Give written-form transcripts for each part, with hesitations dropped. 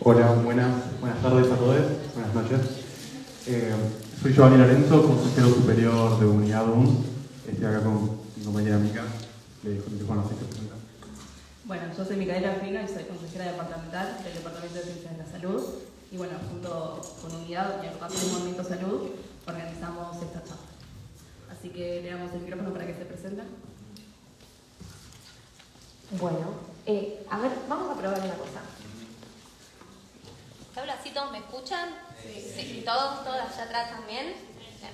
Hola, buenas tardes a todos, buenas noches. Soy Giovanni Lorenzo, consejero superior de Unidad 1. Estoy acá con mi compañera Mica. Le dejo el micrófono, así se presenta. Bueno, yo soy Micaela Fino y soy consejera departamental del Departamento de Ciencias de la Salud. Y bueno, junto con Unidad y el Movimiento Salud, organizamos esta charla. Así que le damos el micrófono para que se presenten. Bueno, a ver, vamos a probar una cosa. ¿Habla así? ¿Todos me escuchan? Sí. ¿Y todos allá atrás también?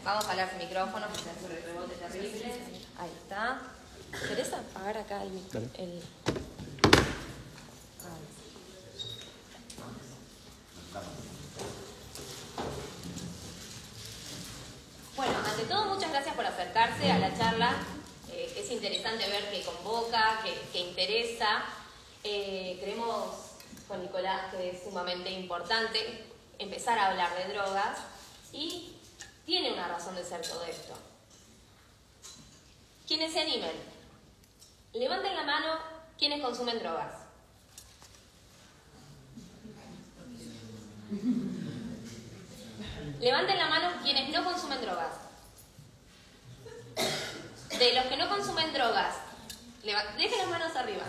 Vamos a hablar sin micrófono, que se hace un rebote terrible. Ahí está. ¿Querés apagar acá el... Bueno, ante todo, muchas gracias por acercarse a la charla. Es interesante ver que convoca, que interesa. Creemos con Nicolás que es sumamente importante empezar a hablar de drogas y tiene una razón de ser todo esto. Quienes se animen, levanten la mano quienes consumen drogas. Levanten la mano quienes no consumen drogas. De los que no consumen drogas, dejen las manos arriba,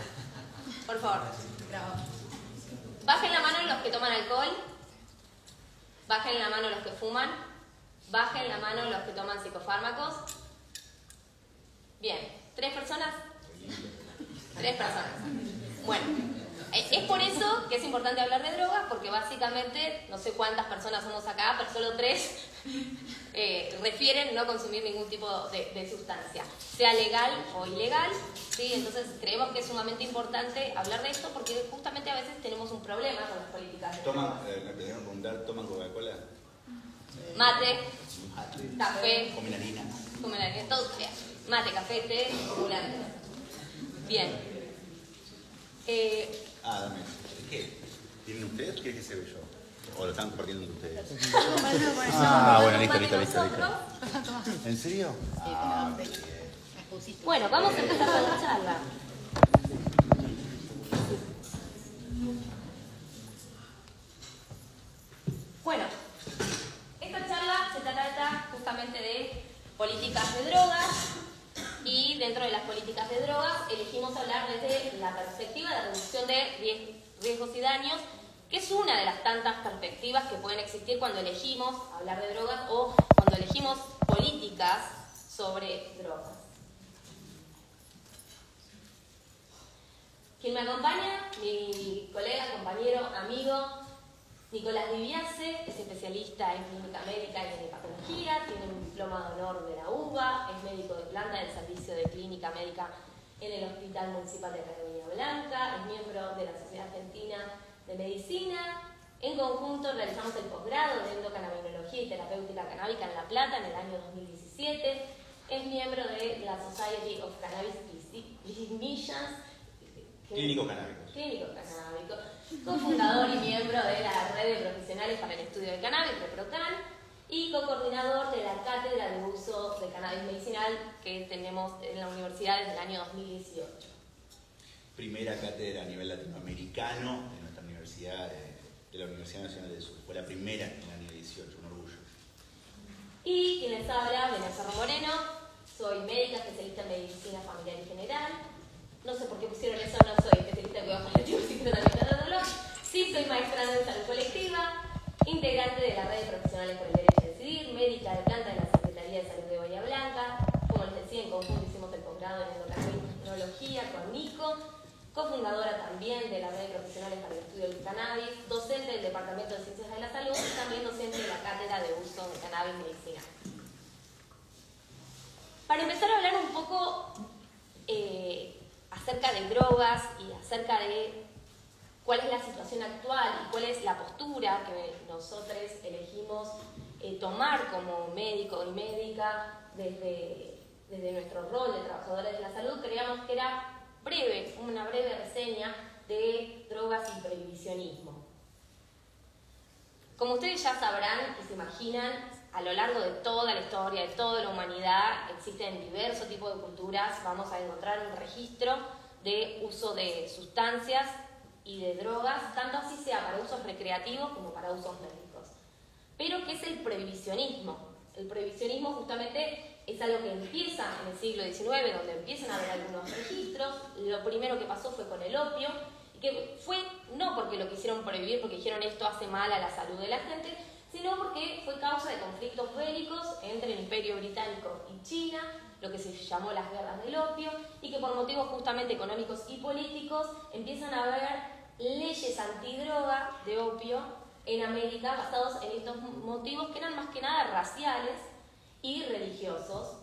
por favor. Bravo. Bajen la mano los que toman alcohol, bajen la mano los que fuman, bajen la mano los que toman psicofármacos. Bien, ¿3 personas? 3 personas. Bueno, es por eso que es importante hablar de drogas, porque básicamente, no sé cuántas personas somos acá, pero solo 3 refieren no consumir ningún tipo de sustancia, sea legal o ilegal, ¿sí? Entonces creemos que es sumamente importante hablar de esto porque justamente a veces tenemos un problema con las políticas de drogas. Me pidieron preguntar, ¿toman Coca-Cola? Mate, café, comen harina, todo, mate, café, té, comen harina. Bien. Dame. ¿Qué? ¿Tienen ustedes o quieres que se ve yo? ¿O lo están compartiendo entre ustedes? Bueno, listo. ¿En serio? Bien. Bueno, vamos a empezar con la charla. Bueno, esta charla se trata justamente de políticas de drogas y dentro de las políticas de drogas elegimos hablar desde la perspectiva de reducción de riesgos y daños, que es una de las tantas perspectivas que pueden existir cuando elegimos hablar de drogas o cuando elegimos políticas sobre drogas. Quien me acompaña, mi colega, compañero, amigo, Nicolás Dibiase, es especialista en clínica médica y en hepatología, tiene un diploma de honor de la UBA, es médico de planta del Servicio de Clínica Médica en el Hospital Municipal de Bahía Blanca, es miembro de la Sociedad Argentina de Medicina. En conjunto realizamos el posgrado de endocannabinología y terapéutica canábica en La Plata en el año 2017, es miembro de la Society of Cannabis Clinicians, Clínico canábico, cofundador y miembro de la Red de Profesionales para el Estudio del Cannabis, ReproCan, y cocoordinador de la Cátedra de Uso de Cannabis Medicinal que tenemos en la universidad desde el año 2018. Primera cátedra a nivel latinoamericano de nuestra universidad, de la Universidad Nacional del Sur. Fue la primera en el año 18, un orgullo. Y quien les habla, Belén Ferro Moreno, soy médica especialista en medicina familiar y general. No sé por qué pusieron eso, no soy especialista en cuidados paliativos y tratarlo. Sí, soy maestranda en salud colectiva, integrante de la red de profesionales por el derecho a decidir, médica de planta de la Secretaría de Salud de Bahía Blanca. Como les decía, en conjunto hicimos el posgrado en endocrinología con Nico, cofundadora también de la red de profesionales para el estudio del cannabis, docente del Departamento de Ciencias de la Salud y también docente de la Cátedra de Uso de Cannabis Medicinal. Para empezar a hablar un poco acerca de drogas y acerca de cuál es la situación actual y cuál es la postura que nosotros elegimos tomar como médico y médica desde nuestro rol de trabajadores de la salud, creíamos que era una breve reseña de drogas y prohibicionismo. Como ustedes ya sabrán y se imaginan, a lo largo de toda la historia, de toda la humanidad, existen diversos tipos de culturas. Vamos a encontrar un registro de uso de sustancias y de drogas, tanto así sea para usos recreativos como para usos médicos. Pero, ¿qué es el prohibicionismo? El prohibicionismo justamente es algo que empieza en el siglo XIX, donde empiezan a haber algunos registros. Lo primero que pasó fue con el opio, y que fue no porque lo quisieron prohibir, porque dijeron esto hace mal a la salud de la gente, sino porque fue causa de conflictos bélicos entre el Imperio Británico y China, lo que se llamó las guerras del opio, y que por motivos justamente económicos y políticos empiezan a haber leyes antidroga de opio en América basados en estos motivos que eran más que nada raciales y religiosos.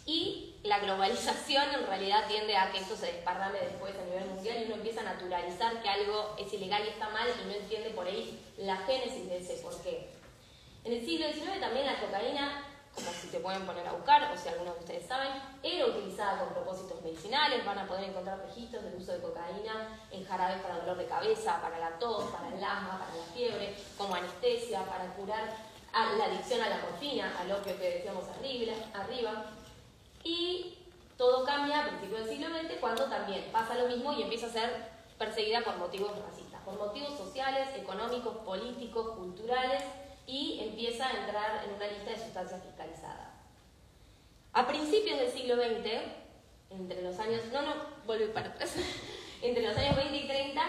Y la globalización en realidad tiende a que esto se desparrame después a nivel mundial y uno empieza a naturalizar que algo es ilegal y está mal y no entiende por ahí la génesis de ese porqué. En el siglo XIX también la cocaína, como si se pueden poner a buscar, o si algunos de ustedes saben, era utilizada con propósitos medicinales. Van a poder encontrar registros del uso de cocaína en jarabes para dolor de cabeza, para la tos, para el asma, para la fiebre, como anestesia, para curar la adicción a la morfina, al opio que decíamos arriba. Y todo cambia a principios del siglo XX cuando también pasa lo mismo y empieza a ser perseguida por motivos racistas, por motivos sociales, económicos, políticos, culturales, y empieza a entrar en una lista de sustancias fiscalizadas. A principios del siglo XX, entre los años... entre los años 20 y 30,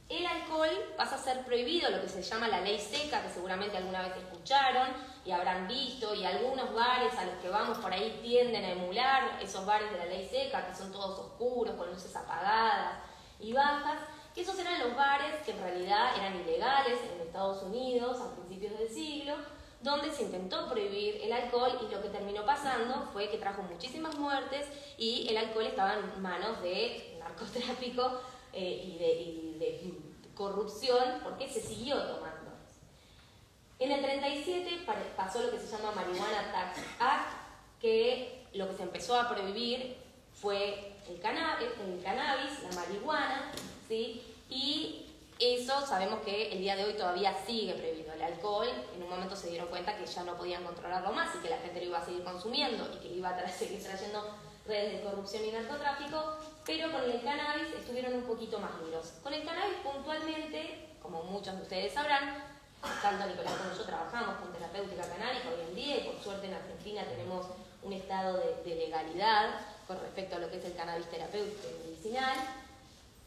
el alcohol pasa a ser prohibido, lo que se llama la ley seca, que seguramente alguna vez escucharon y habrán visto, y algunos bares a los que vamos por ahí tienden a emular esos bares de la ley seca, que son todos oscuros, con luces apagadas y bajas, que esos eran los bares que en realidad eran ilegales en Estados Unidos a principios del siglo, donde se intentó prohibir el alcohol y lo que terminó pasando fue que trajo muchísimas muertes y el alcohol estaba en manos de narcotráfico y de corrupción, porque se siguió tomando. En el 37 pasó lo que se llama Marijuana Tax Act, que lo que se empezó a prohibir fue el cannabis, la marihuana, ¿sí? Y eso sabemos que el día de hoy todavía sigue prohibido. El alcohol, en un momento se dieron cuenta que ya no podían controlarlo más y que la gente lo iba a seguir consumiendo y que iba a seguir trayendo redes de corrupción y narcotráfico, pero con el cannabis estuvieron un poquito más duros. Con el cannabis puntualmente, como muchos de ustedes sabrán, tanto Nicolás como yo trabajamos con terapéutica canábica hoy en día y por suerte en Argentina tenemos un estado de legalidad con respecto a lo que es el cannabis terapéutico y medicinal,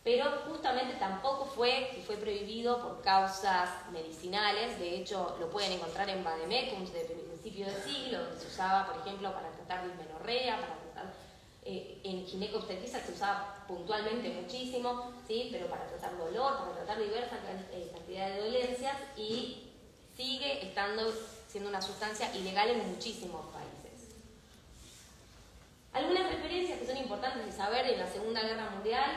pero justamente tampoco fue prohibido por causas medicinales. De hecho, lo pueden encontrar en vademecums de principio del siglo, donde se usaba, por ejemplo, para tratar dismenorrea, para tratar en ginecobstetricia se usaba puntualmente muchísimo, ¿sí? Pero para tratar dolor, para tratar diversas cantidades de dolencias, y sigue siendo una sustancia ilegal en muchísimos países. Algunas referencias que son importantes de saber: en la Segunda Guerra Mundial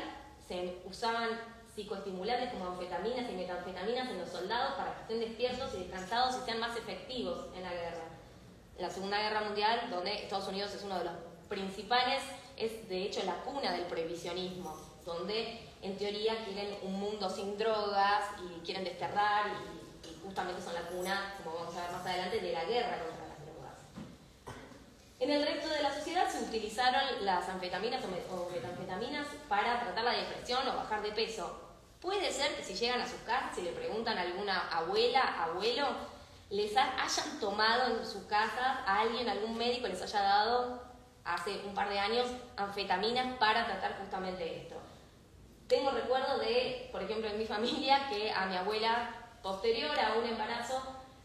se usaban psicoestimulantes como anfetaminas y metanfetaminas en los soldados para que estén despiertos y descansados y sean más efectivos en la guerra. En la Segunda Guerra Mundial, donde Estados Unidos es uno de los principales, es de hecho la cuna del prohibicionismo, donde en teoría quieren un mundo sin drogas y quieren desterrar y justamente son la cuna, como vamos a ver más adelante, de la guerra contra las drogas. En el resto de la sociedad se utilizaron las anfetaminas o metanfetaminas para tratar la depresión o bajar de peso. Puede ser que si llegan a sus casas, si le preguntan a alguna abuela, abuelo, les hayan tomado en sus casas, a alguien, algún médico les haya dado hace un par de años anfetaminas para tratar justamente esto. Tengo recuerdo de, por ejemplo, en mi familia, que a mi abuela, posterior a un embarazo,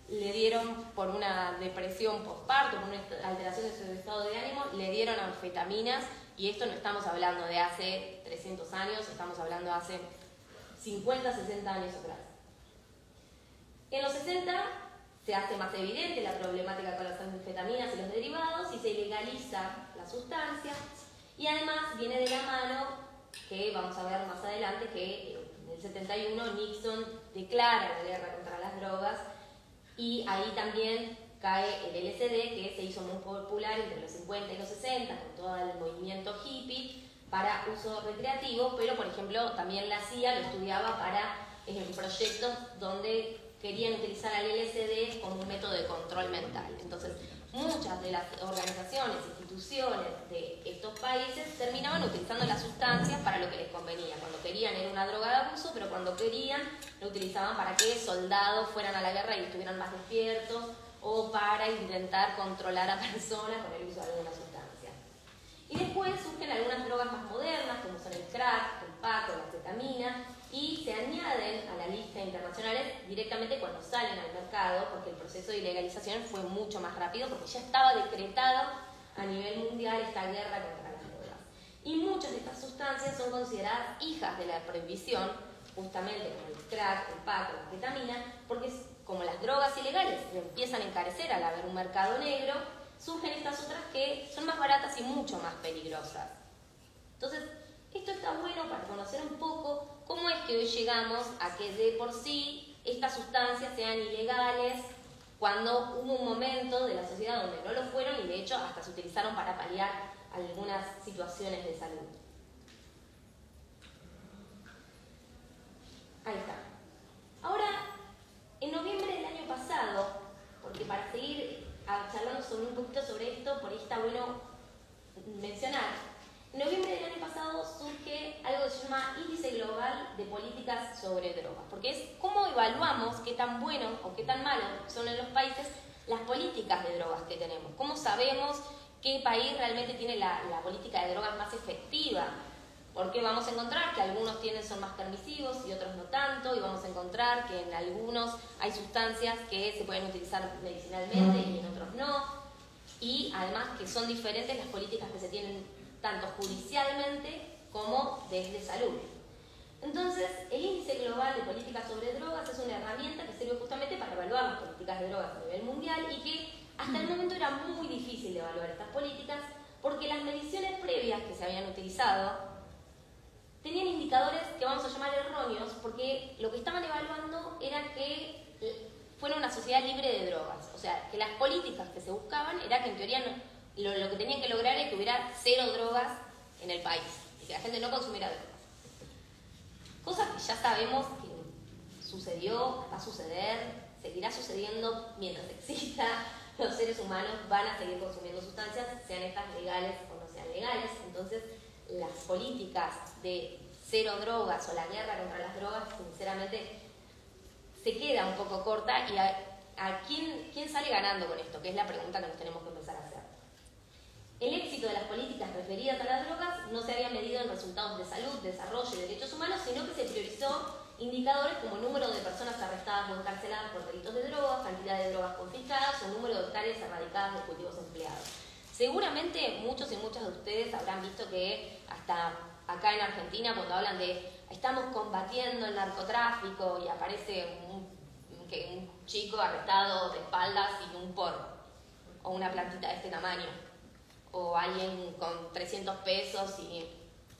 le dieron por una depresión postparto, por una alteración de su estado de ánimo, le dieron anfetaminas, y esto no estamos hablando de hace 300 años, estamos hablando de hace 50, 60 años atrás. En los 60 se hace más evidente la problemática con las anfetaminas y los derivados y se legaliza la sustancia, y además viene de la mano, que vamos a ver más adelante, que en el 71 Nixon declara la guerra contra las drogas, y ahí también cae el LSD, que se hizo muy popular entre los 50 y los 60 con todo el movimiento hippie para uso recreativo, pero por ejemplo también la CIA lo estudiaba para proyectos donde querían utilizar al LSD como un método de control mental. Entonces, muchas de las organizaciones, instituciones de estos países terminaban fueron utilizando las sustancias para lo que les convenía. Cuando querían era una droga de abuso, pero cuando querían lo utilizaban para que soldados fueran a la guerra y estuvieran más despiertos, o para intentar controlar a personas con el uso de alguna sustancia. Y después surgen algunas drogas más modernas, como son el crack, el paco, la ketamina, y se añaden a la lista internacionales directamente cuando salen al mercado, porque el proceso de ilegalización fue mucho más rápido, porque ya estaba decretado a nivel mundial esta guerra contra las drogas. Y muchas de estas sustancias son consideradas hijas de la prohibición, justamente como el crack, el paco, la ketamina, porque como las drogas ilegales empiezan a encarecer al haber un mercado negro, surgen estas otras que son más baratas y mucho más peligrosas. Entonces, esto está bueno para conocer un poco cómo es que hoy llegamos a que de por sí estas sustancias sean ilegales, cuando hubo un momento de la sociedad donde no lo fueron y de hecho hasta se utilizaron para paliar algunas situaciones de salud. Ahí está. Ahora, en noviembre del año pasado, porque para seguir charlando un poquito sobre esto, por ahí está bueno mencionar, en noviembre del año pasado surge algo que se llama Índice Global de Políticas sobre Drogas, porque es cómo evaluamos qué tan bueno o qué tan malo son en los países las políticas de drogas que tenemos, cómo sabemos qué país realmente tiene la política de drogas más efectiva. Porque vamos a encontrar que algunos son más permisivos y otros no tanto, y vamos a encontrar que en algunos hay sustancias que se pueden utilizar medicinalmente y en otros no, y además que son diferentes las políticas que se tienen tanto judicialmente como desde salud. Entonces, el Índice Global de Políticas sobre Drogas es una herramienta que sirve justamente para evaluar las políticas de drogas a nivel mundial y que hasta el momento era muy difícil de evaluar estas políticas porque las mediciones previas que se habían utilizado tenían indicadores que vamos a llamar erróneos, porque lo que estaban evaluando era que fuera una sociedad libre de drogas. O sea, que las políticas que se buscaban era que en teoría lo que tenían que lograr era que hubiera 0 drogas en el país, y que la gente no consumiera drogas. Cosa que ya sabemos que sucedió, va a suceder, seguirá sucediendo mientras exista. Los seres humanos van a seguir consumiendo sustancias, sean estas legales o no sean legales. Entonces, las políticas de 0 drogas o la guerra contra las drogas, sinceramente, se queda un poco corta. Y a quién sale ganando con esto, que es la pregunta que nos tenemos que empezar a hacer. El éxito de las políticas referidas a las drogas no se había medido en resultados de salud, desarrollo y derechos humanos, sino que se priorizó indicadores como número de personas arrestadas o encarceladas por delitos de drogas, cantidad de drogas confiscadas o número de hectáreas erradicadas de cultivos empleados. Seguramente muchos y muchas de ustedes habrán visto que hasta acá en Argentina, cuando hablan de estamos combatiendo el narcotráfico y aparece un chico arrestado de espaldas y un porro, o una plantita de este tamaño, o alguien con 300 pesos y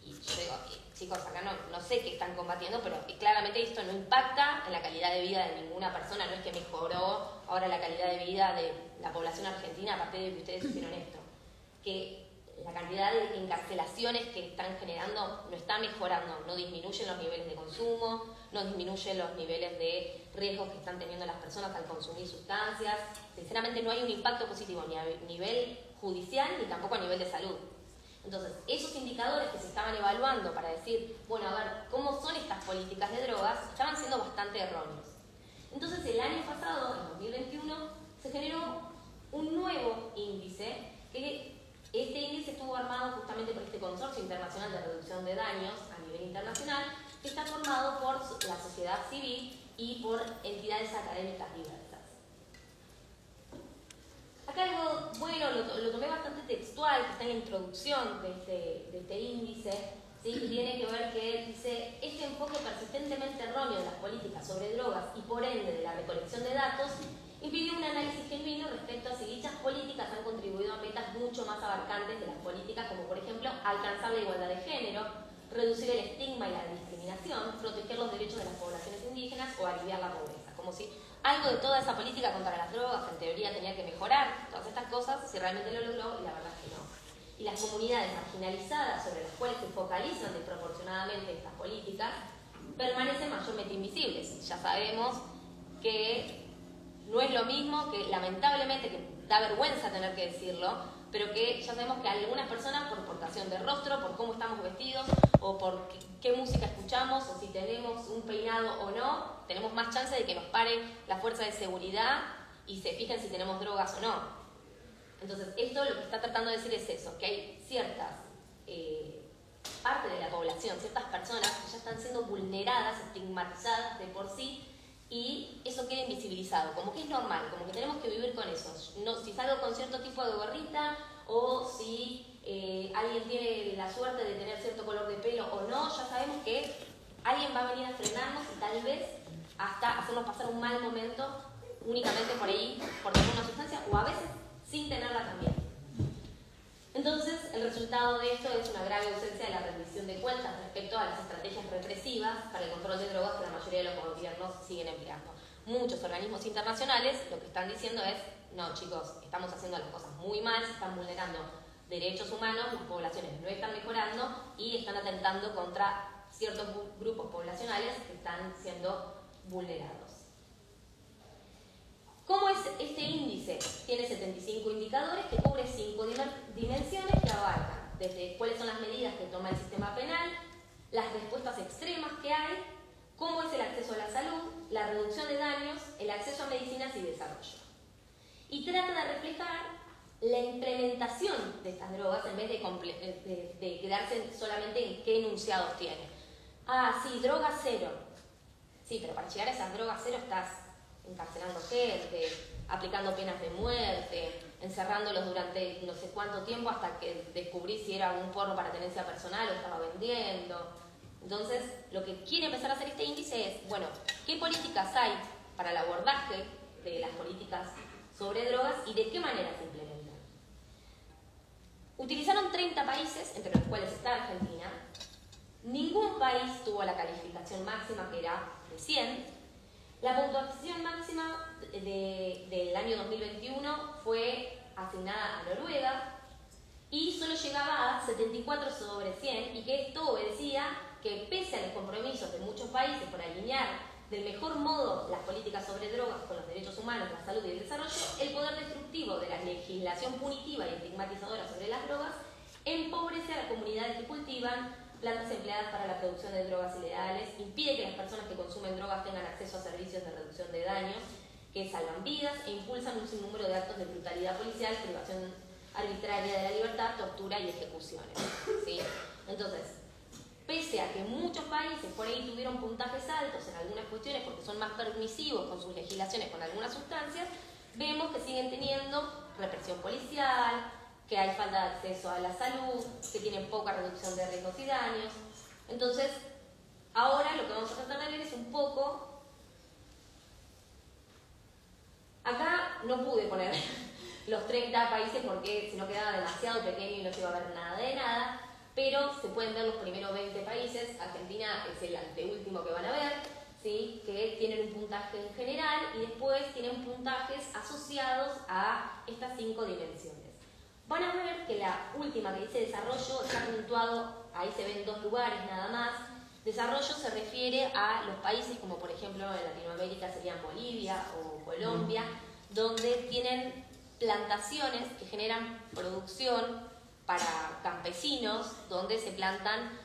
yo digo, chicos, acá no sé qué están combatiendo, pero claramente esto no impacta en la calidad de vida de ninguna persona. No es que mejoró ahora la calidad de vida de la población argentina a partir de que ustedes hicieron esto. Que la cantidad de encarcelaciones que están generando no está mejorando, no disminuyen los niveles de consumo, no disminuyen los niveles de riesgos que están teniendo las personas al consumir sustancias. Sinceramente no hay un impacto positivo ni a nivel judicial ni tampoco a nivel de salud. Entonces, esos indicadores que se estaban evaluando para decir, bueno, a ver, ¿cómo son estas políticas de drogas?, estaban siendo bastante erróneos. Entonces, el año pasado, en 2021, se generó un nuevo índice, que este índice estuvo armado justamente por este Consorcio Internacional de Reducción de Daños a nivel internacional, que está formado por la sociedad civil y por entidades académicas diversas. Acá algo bueno, lo tomé bastante textual, que está en la introducción de este índice, ¿sí? Que tiene que ver que dice, este enfoque persistentemente erróneo de las políticas sobre drogas y por ende de la recolección de datos impidió un análisis genuino respecto a si dichas políticas han contribuido a metas mucho más abarcantes de las políticas, como por ejemplo alcanzar la igualdad de género, reducir el estigma y la discriminación, proteger los derechos de las poblaciones indígenas o aliviar la pobreza. Como si algo de toda esa política contra las drogas en teoría tenía que mejorar, todas estas cosas, si realmente lo logró, y la verdad es que no. Y las comunidades marginalizadas sobre las cuales se focalizan desproporcionadamente estas políticas permanecen mayormente invisibles. Ya sabemos que no es lo mismo, que lamentablemente, que da vergüenza tener que decirlo, pero que ya sabemos que algunas personas, por portación de rostro, por cómo estamos vestidos, o por qué música escuchamos, o si tenemos un peinado o no, tenemos más chance de que nos pare la fuerza de seguridad y se fijen si tenemos drogas o no. Entonces, esto lo que está tratando de decir es eso, que hay ciertas parte de la población, ciertas personas que ya están siendo vulneradas, estigmatizadas de por sí, y eso queda invisibilizado, como que es normal, como que tenemos que vivir con eso. No, si salgo con cierto tipo de gorrita, o si alguien tiene la suerte de tener cierto color de pelo o no, ya sabemos que alguien va a venir a frenarnos y tal vez hasta hacernos pasar un mal momento únicamente por ahí, por tener una sustancia, o a veces sin tenerla también. Entonces, el resultado de esto es una grave ausencia de la rendición de cuentas respecto a las estrategias represivas para el control de drogas que la mayoría de los gobiernos siguen empleando. Muchos organismos internacionales lo que están diciendo es, no chicos, estamos haciendo las cosas muy mal, se están vulnerando derechos humanos, las poblaciones no están mejorando y están atentando contra ciertos grupos poblacionales que están siendo vulnerados. ¿Cómo es este índice? Tiene 75 indicadores que cubre 5 dimensiones que abarcan desde cuáles son las medidas que toma el sistema penal, las respuestas extremas que hay, cómo es el acceso a la salud, la reducción de daños, el acceso a medicinas y desarrollo. Y trata de reflejar la implementación de estas drogas en vez de quedarse solamente en qué enunciados tiene. Ah, sí, droga cero. Sí, pero para llegar a esas drogas cero estás encarcelando gente, aplicando penas de muerte, encerrándolos durante no sé cuánto tiempo hasta que descubrí si era un porno para tenencia personal o estaba vendiendo. Entonces, lo que quiere empezar a hacer este índice es, bueno, ¿qué políticas hay para el abordaje de las políticas sobre drogas y de qué manera se implementan? Utilizaron 30 países, entre los cuales está Argentina. Ningún país tuvo la calificación máxima, que era de 100. La puntuación máxima del año 2021 fue asignada a Noruega y solo llegaba a 74 sobre 100, y que esto obedecía que pese a los compromisos de muchos países por alinear del mejor modo las políticas sobre drogas con los derechos humanos, la salud y el desarrollo, el poder destructivo de la legislación punitiva y estigmatizadora sobre las drogas empobrece a las comunidades que cultivan plantas empleadas para la producción de drogas ilegales, impide que las personas que consumen drogas tengan acceso a servicios de reducción de daños que salvan vidas e impulsan un sinnúmero de actos de brutalidad policial, privación arbitraria de la libertad, tortura y ejecuciones. ¿Sí? Entonces, pese a que muchos países por ahí tuvieron puntajes altos en algunas cuestiones porque son más permisivos con sus legislaciones con algunas sustancias, vemos que siguen teniendo represión policial, que hay falta de acceso a la salud, que tienen poca reducción de riesgos y daños. Entonces, ahora lo que vamos a tratar de ver es un poco... Acá no pude poner los 30 países porque si no quedaba demasiado pequeño y no se iba a ver nada de nada, pero se pueden ver los primeros 20 países. Argentina es el anteúltimo que van a ver, ¿sí? Que tienen un puntaje en general y después tienen puntajes asociados a estas 5 dimensiones. Van a ver que la última que dice desarrollo está puntuado, ahí se ven 2 lugares nada más. Desarrollo se refiere a los países como por ejemplo en Latinoamérica serían Bolivia o Colombia, donde tienen plantaciones que generan producción para campesinos, donde se plantan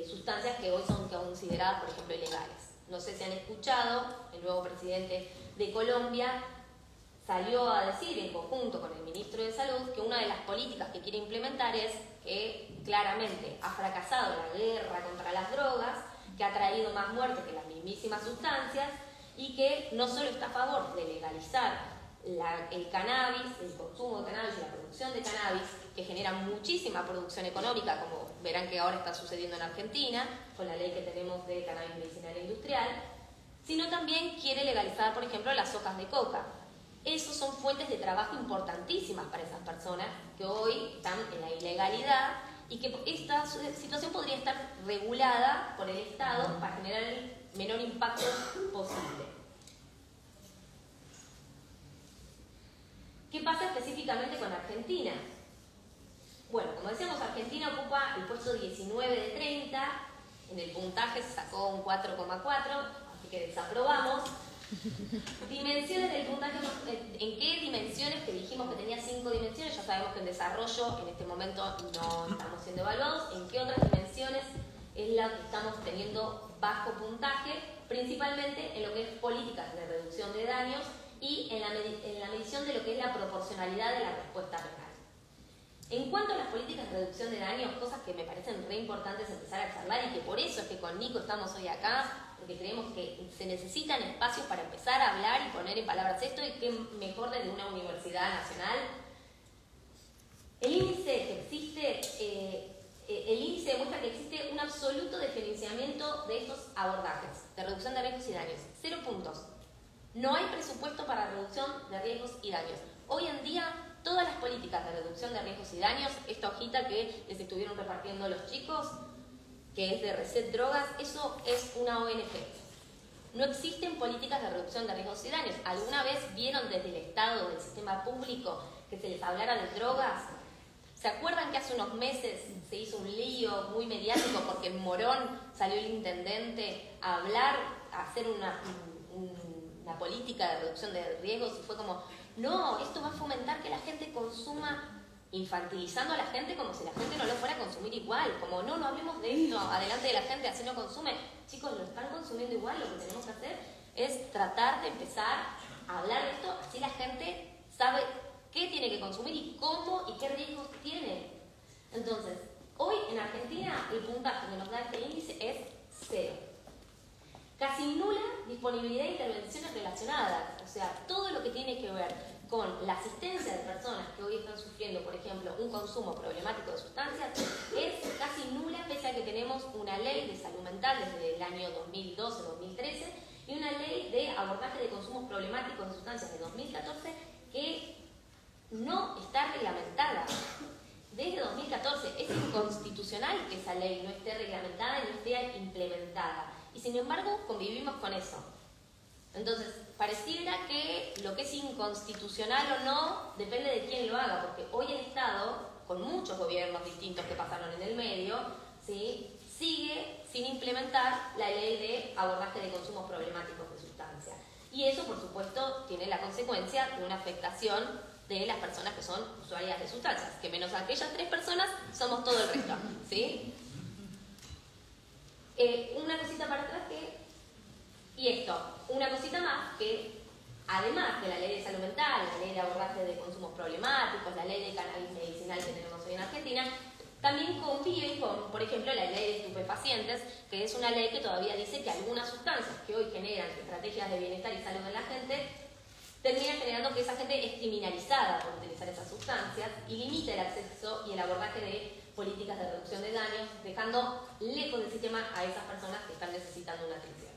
sustancias que hoy son consideradas por ejemplo ilegales. No sé si han escuchado, el nuevo presidente de Colombia salió a decir en conjunto con el ministro de Salud que una de las políticas que quiere implementar es que claramente ha fracasado la guerra contra las drogas, que ha traído más muertes que las mismísimas sustancias y que no solo está a favor de legalizar el cannabis, el consumo de cannabis y la producción de cannabis, que genera muchísima producción económica, como verán que ahora está sucediendo en Argentina, con la ley que tenemos de cannabis medicinal e industrial, sino también quiere legalizar, por ejemplo, las hojas de coca. Esos son fuentes de trabajo importantísimas para esas personas que hoy están en la ilegalidad y que esta situación podría estar regulada por el Estado para generar el menor impacto posible. ¿Qué pasa específicamente con Argentina? Bueno, como decíamos, Argentina ocupa el puesto 19 de 30, en el puntaje se sacó un 4,4, así que desaprobamos. Dimensiones del puntaje, ¿en qué dimensiones? Que dijimos que tenía 5 dimensiones, ya sabemos que en desarrollo en este momento no estamos siendo evaluados. ¿En qué otras dimensiones es la que estamos teniendo bajo puntaje? Principalmente en lo que es políticas de reducción de daños y en la medición de lo que es la proporcionalidad de la respuesta penal. En cuanto a las políticas de reducción de daños, cosas que me parecen re importantes empezar a charlar y que por eso es que con Nico estamos hoy acá, porque creemos que se necesitan espacios para empezar a hablar y poner en palabras esto, y qué mejor desde una universidad nacional. El índice que existe, el índice demuestra que existe un absoluto diferenciamiento de estos abordajes de reducción de riesgos y daños. 0 puntos. No hay presupuesto para reducción de riesgos y daños. Hoy en día, todas las políticas de reducción de riesgos y daños, esta hojita que les estuvieron repartiendo los chicos, que es de Reset Drogas, eso es una ONG. No existen políticas de reducción de riesgos y daños. ¿Alguna vez vieron desde el Estado, del sistema público, que se les hablara de drogas? ¿Se acuerdan que hace unos meses se hizo un lío muy mediático porque en Morón salió el intendente a hablar, a hacer una política de reducción de riesgos y fue como, no, esto va a fomentar que la gente consuma, infantilizando a la gente como si la gente no lo fuera a consumir igual, como no hablemos de esto adelante de la gente, así no consume. Chicos, lo están consumiendo igual, lo que tenemos que hacer es tratar de empezar a hablar de esto, así la gente sabe qué tiene que consumir y cómo y qué riesgos tiene. Entonces, hoy en Argentina el puntaje que nos da este índice es 0. Casi nula disponibilidad de intervenciones relacionadas, o sea, todo lo que tiene que ver con la asistencia de personas que hoy están sufriendo, por ejemplo, un consumo problemático de sustancias, es casi nula, pese a que tenemos una ley de salud mental desde el año 2012-2013 y una ley de abordaje de consumos problemáticos de sustancias de 2014 que no está reglamentada. Desde 2014 es inconstitucional que esa ley no esté reglamentada y no esté implementada. Y sin embargo, convivimos con eso. Entonces, pareciera que lo que es inconstitucional o no depende de quién lo haga, porque hoy el Estado, con muchos gobiernos distintos que pasaron en el medio, ¿sí?, sigue sin implementar la ley de abordaje de consumos problemáticos de sustancias. Y eso, por supuesto, tiene la consecuencia de una afectación de las personas que son usuarias de sustancias, que menos aquellas 3 personas somos todo el resto, ¿sí? Una cosita para atrás una cosita más que, además de la ley de salud mental, la ley de abordaje de consumos problemáticos, la ley de cannabis medicinal que tenemos hoy en Argentina, también conviven con, por ejemplo, la ley de estupefacientes, que es una ley que todavía dice que algunas sustancias que hoy generan estrategias de bienestar y salud en la gente, termina generando que esa gente es criminalizada por utilizar esas sustancias y limita el acceso y el abordaje de políticas de reducción de daños, dejando lejos del sistema a esas personas que están necesitando una atención.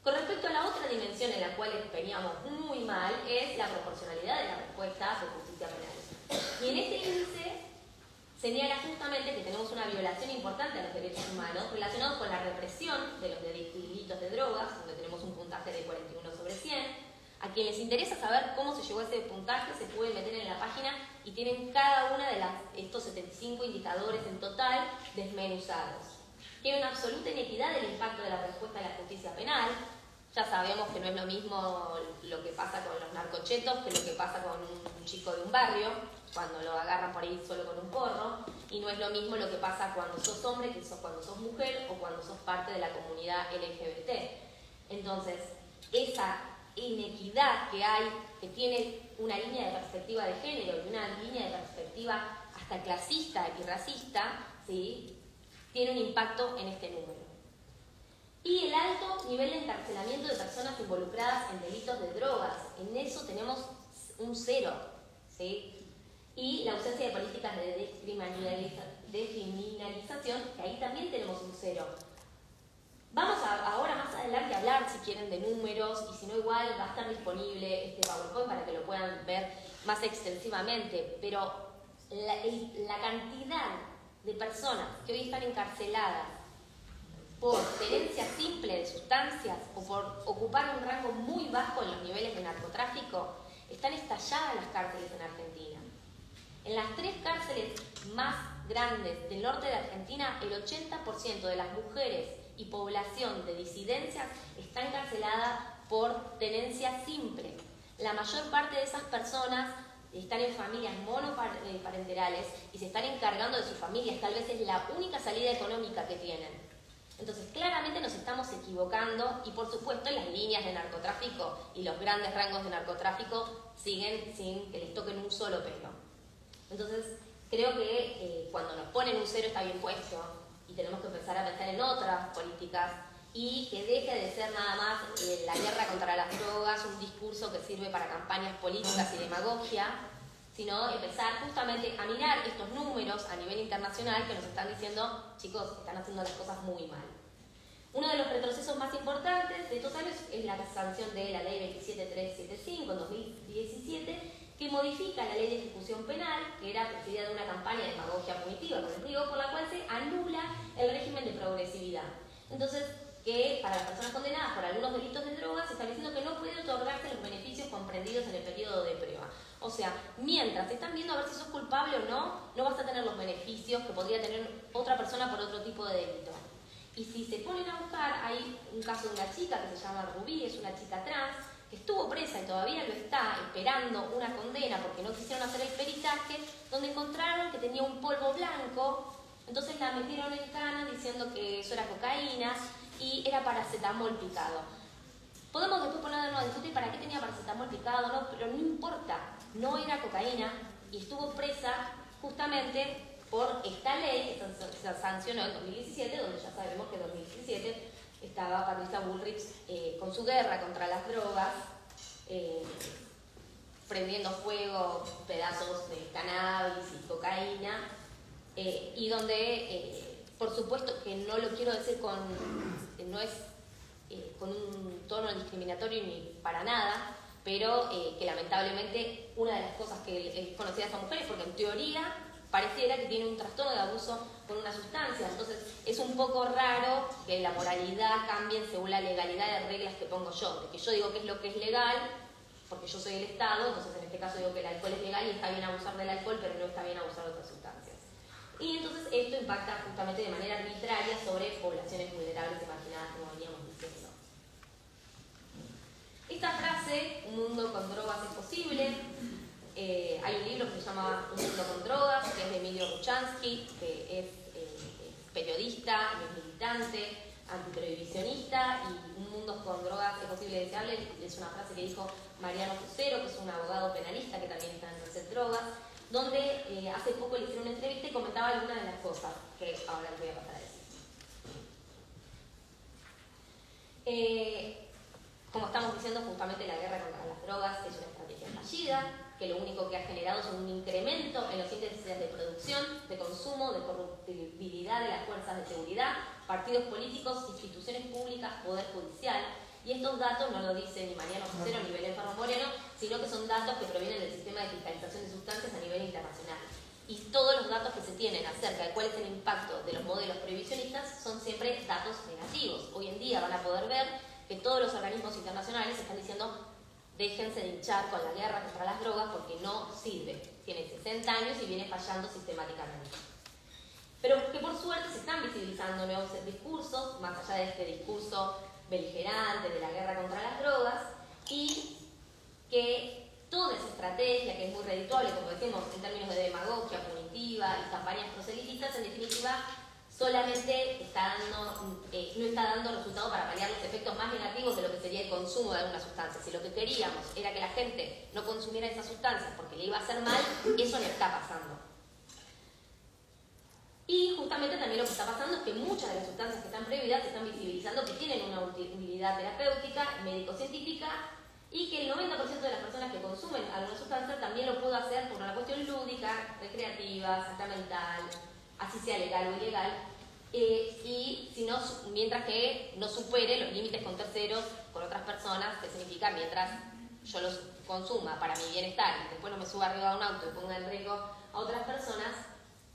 Con respecto a la otra dimensión en la cual veníamos muy mal, es la proporcionalidad de la respuesta de justicia penal. Y en este índice señala justamente que tenemos una violación importante a los derechos humanos relacionados con la represión de los delitos de drogas, donde tenemos un puntaje de 41/100. A quien les interesa saber cómo se llegó a ese puntaje, se pueden meter en la página y tienen cada una de estos 75 indicadores en total desmenuzados. Que hay una absoluta inequidad del impacto de la respuesta de la justicia penal. Ya sabemos que no es lo mismo lo que pasa con los narcochetos que lo que pasa con un chico de un barrio, cuando lo agarran por ahí solo con un porro, y no es lo mismo lo que pasa cuando sos hombre que cuando sos mujer o cuando sos parte de la comunidad LGBT. Entonces, esa inequidad que hay, que tiene una línea de perspectiva de género y una línea de perspectiva hasta clasista y racista, ¿sí?, tiene un impacto en este número. Y el alto nivel de encarcelamiento de personas involucradas en delitos de drogas, en eso tenemos un 0, ¿sí? Y la ausencia de políticas de descriminalización, que ahí también tenemos un 0. Vamos ahora más adelante a hablar, si quieren, de números, y si no igual va a estar disponible este PowerPoint para que lo puedan ver más extensivamente, pero la cantidad de personas que hoy están encarceladas por tenencia simple de sustancias o por ocupar un rango muy bajo en los niveles de narcotráfico, están estalladas las cárceles en Argentina. En las 3 cárceles más grandes del norte de Argentina, el 80% de las mujeres y población de disidencias está encarcelada por tenencia simple. La mayor parte de esas personas están en familias monoparenterales y se están encargando de sus familias, tal vez es la única salida económica que tienen. Entonces, claramente nos estamos equivocando y, por supuesto, las líneas de narcotráfico y los grandes rangos de narcotráfico siguen sin que les toquen un solo pelo. Entonces, creo que cuando nos ponen un cero está bien puesto y tenemos que empezar a pensar en otras políticas y que deje de ser nada más la guerra contra las drogas, un discurso que sirve para campañas políticas y demagogia, sino empezar justamente a mirar estos números a nivel internacional que nos están diciendo, chicos, están haciendo las cosas muy mal. Uno de los retrocesos más importantes de estos años es la sanción de la ley 27375 en 2017, que modifica la ley de ejecución penal, que era precedida de una campaña de demagogia punitiva, como les digo, por la cual se anula el régimen de progresividad. Entonces, que para las personas condenadas por algunos delitos de drogas se está diciendo que no pueden otorgarse los beneficios comprendidos en el periodo de prueba. O sea, mientras te están viendo a ver si sos culpable o no, no vas a tener los beneficios que podría tener otra persona por otro tipo de delito. Y si se ponen a buscar, hay un caso de una chica que se llama Rubí, es una chica trans, que estuvo presa y todavía lo está esperando una condena porque no quisieron hacer el peritaje, donde encontraron que tenía un polvo blanco, entonces la metieron en cana diciendo que eso era cocaína y era paracetamol picado. Podemos después ponernos a discutir para qué tenía paracetamol picado, no, pero no importa, no era cocaína y estuvo presa justamente por esta ley que se sancionó en 2017, donde ya sabemos que en 2017 estaba Patricia Bullrich con su guerra contra las drogas, prendiendo fuego pedazos de cannabis y cocaína, y donde, por supuesto que no lo quiero decir no es con un tono discriminatorio ni para nada, pero que lamentablemente una de las cosas que es conocida de esta mujer es porque en teoría pareciera que tiene un trastorno de abuso con una sustancia. Entonces es un poco raro que la moralidad cambie según la legalidad de reglas que pongo yo, de que yo digo qué es lo que es legal porque yo soy el Estado, entonces en este caso digo que el alcohol es legal y está bien abusar del alcohol, pero no está bien abusar de otras sustancias. Y entonces esto impacta justamente de manera arbitraria sobre poblaciones vulnerables y marginadas, como veníamos diciendo. Esta frase, un mundo con drogas es posible, hay un libro que se llama Un mundo con drogas, que es de Emilio Ruchansky, que es periodista, es militante, antiprohibicionista, y un mundo con drogas es posible y deseable, es una frase que dijo Mariano Fucero, que es un abogado penalista que también está en Reset Drogas, donde hace poco le hicieron una entrevista y comentaba algunas de las cosas que ahora les voy a pasar a decir. Como estamos diciendo, justamente la guerra contra las drogas es una estrategia fallida, que lo único que ha generado es un incremento en los índices de producción, de consumo, de corruptibilidad de las fuerzas de seguridad, partidos políticos, instituciones públicas, poder judicial. Y estos datos no lo dice ni Mariano Fucero ni Belén Ferro Moreno, sino que son datos que provienen del sistema de fiscalización de sustancias a nivel internacional. Y todos los datos que se tienen acerca de cuál es el impacto de los modelos prohibicionistas son siempre datos negativos. Hoy en día van a poder ver que todos los organismos internacionales están diciendo déjense de hinchar con la guerra contra las drogas porque no sirve. Tiene 60 años y viene fallando sistemáticamente. Pero que por suerte se están visibilizando nuevos discursos, más allá de este discurso beligerante de la guerra contra las drogas, y que toda esa estrategia, que es muy redituable, como decimos, en términos de demagogia punitiva y campañas proselitistas, en definitiva, solamente no está dando resultado para paliar los efectos más negativos de lo que sería el consumo de alguna sustancia. Si lo que queríamos era que la gente no consumiera esas sustancias porque le iba a hacer mal, eso no está pasando. Y justamente también lo que está pasando es que muchas de las sustancias que están prohibidas se están visibilizando que tienen una utilidad terapéutica, médico-científica, y que el 90% de las personas que consumen alguna sustancia también lo puede hacer por una cuestión lúdica, recreativa, sacramental, así sea legal o ilegal, y si no, mientras que no supere los límites con terceros, con otras personas, que significa mientras yo los consuma para mi bienestar y después no me suba arriba de un auto y ponga en riesgo a otras personas,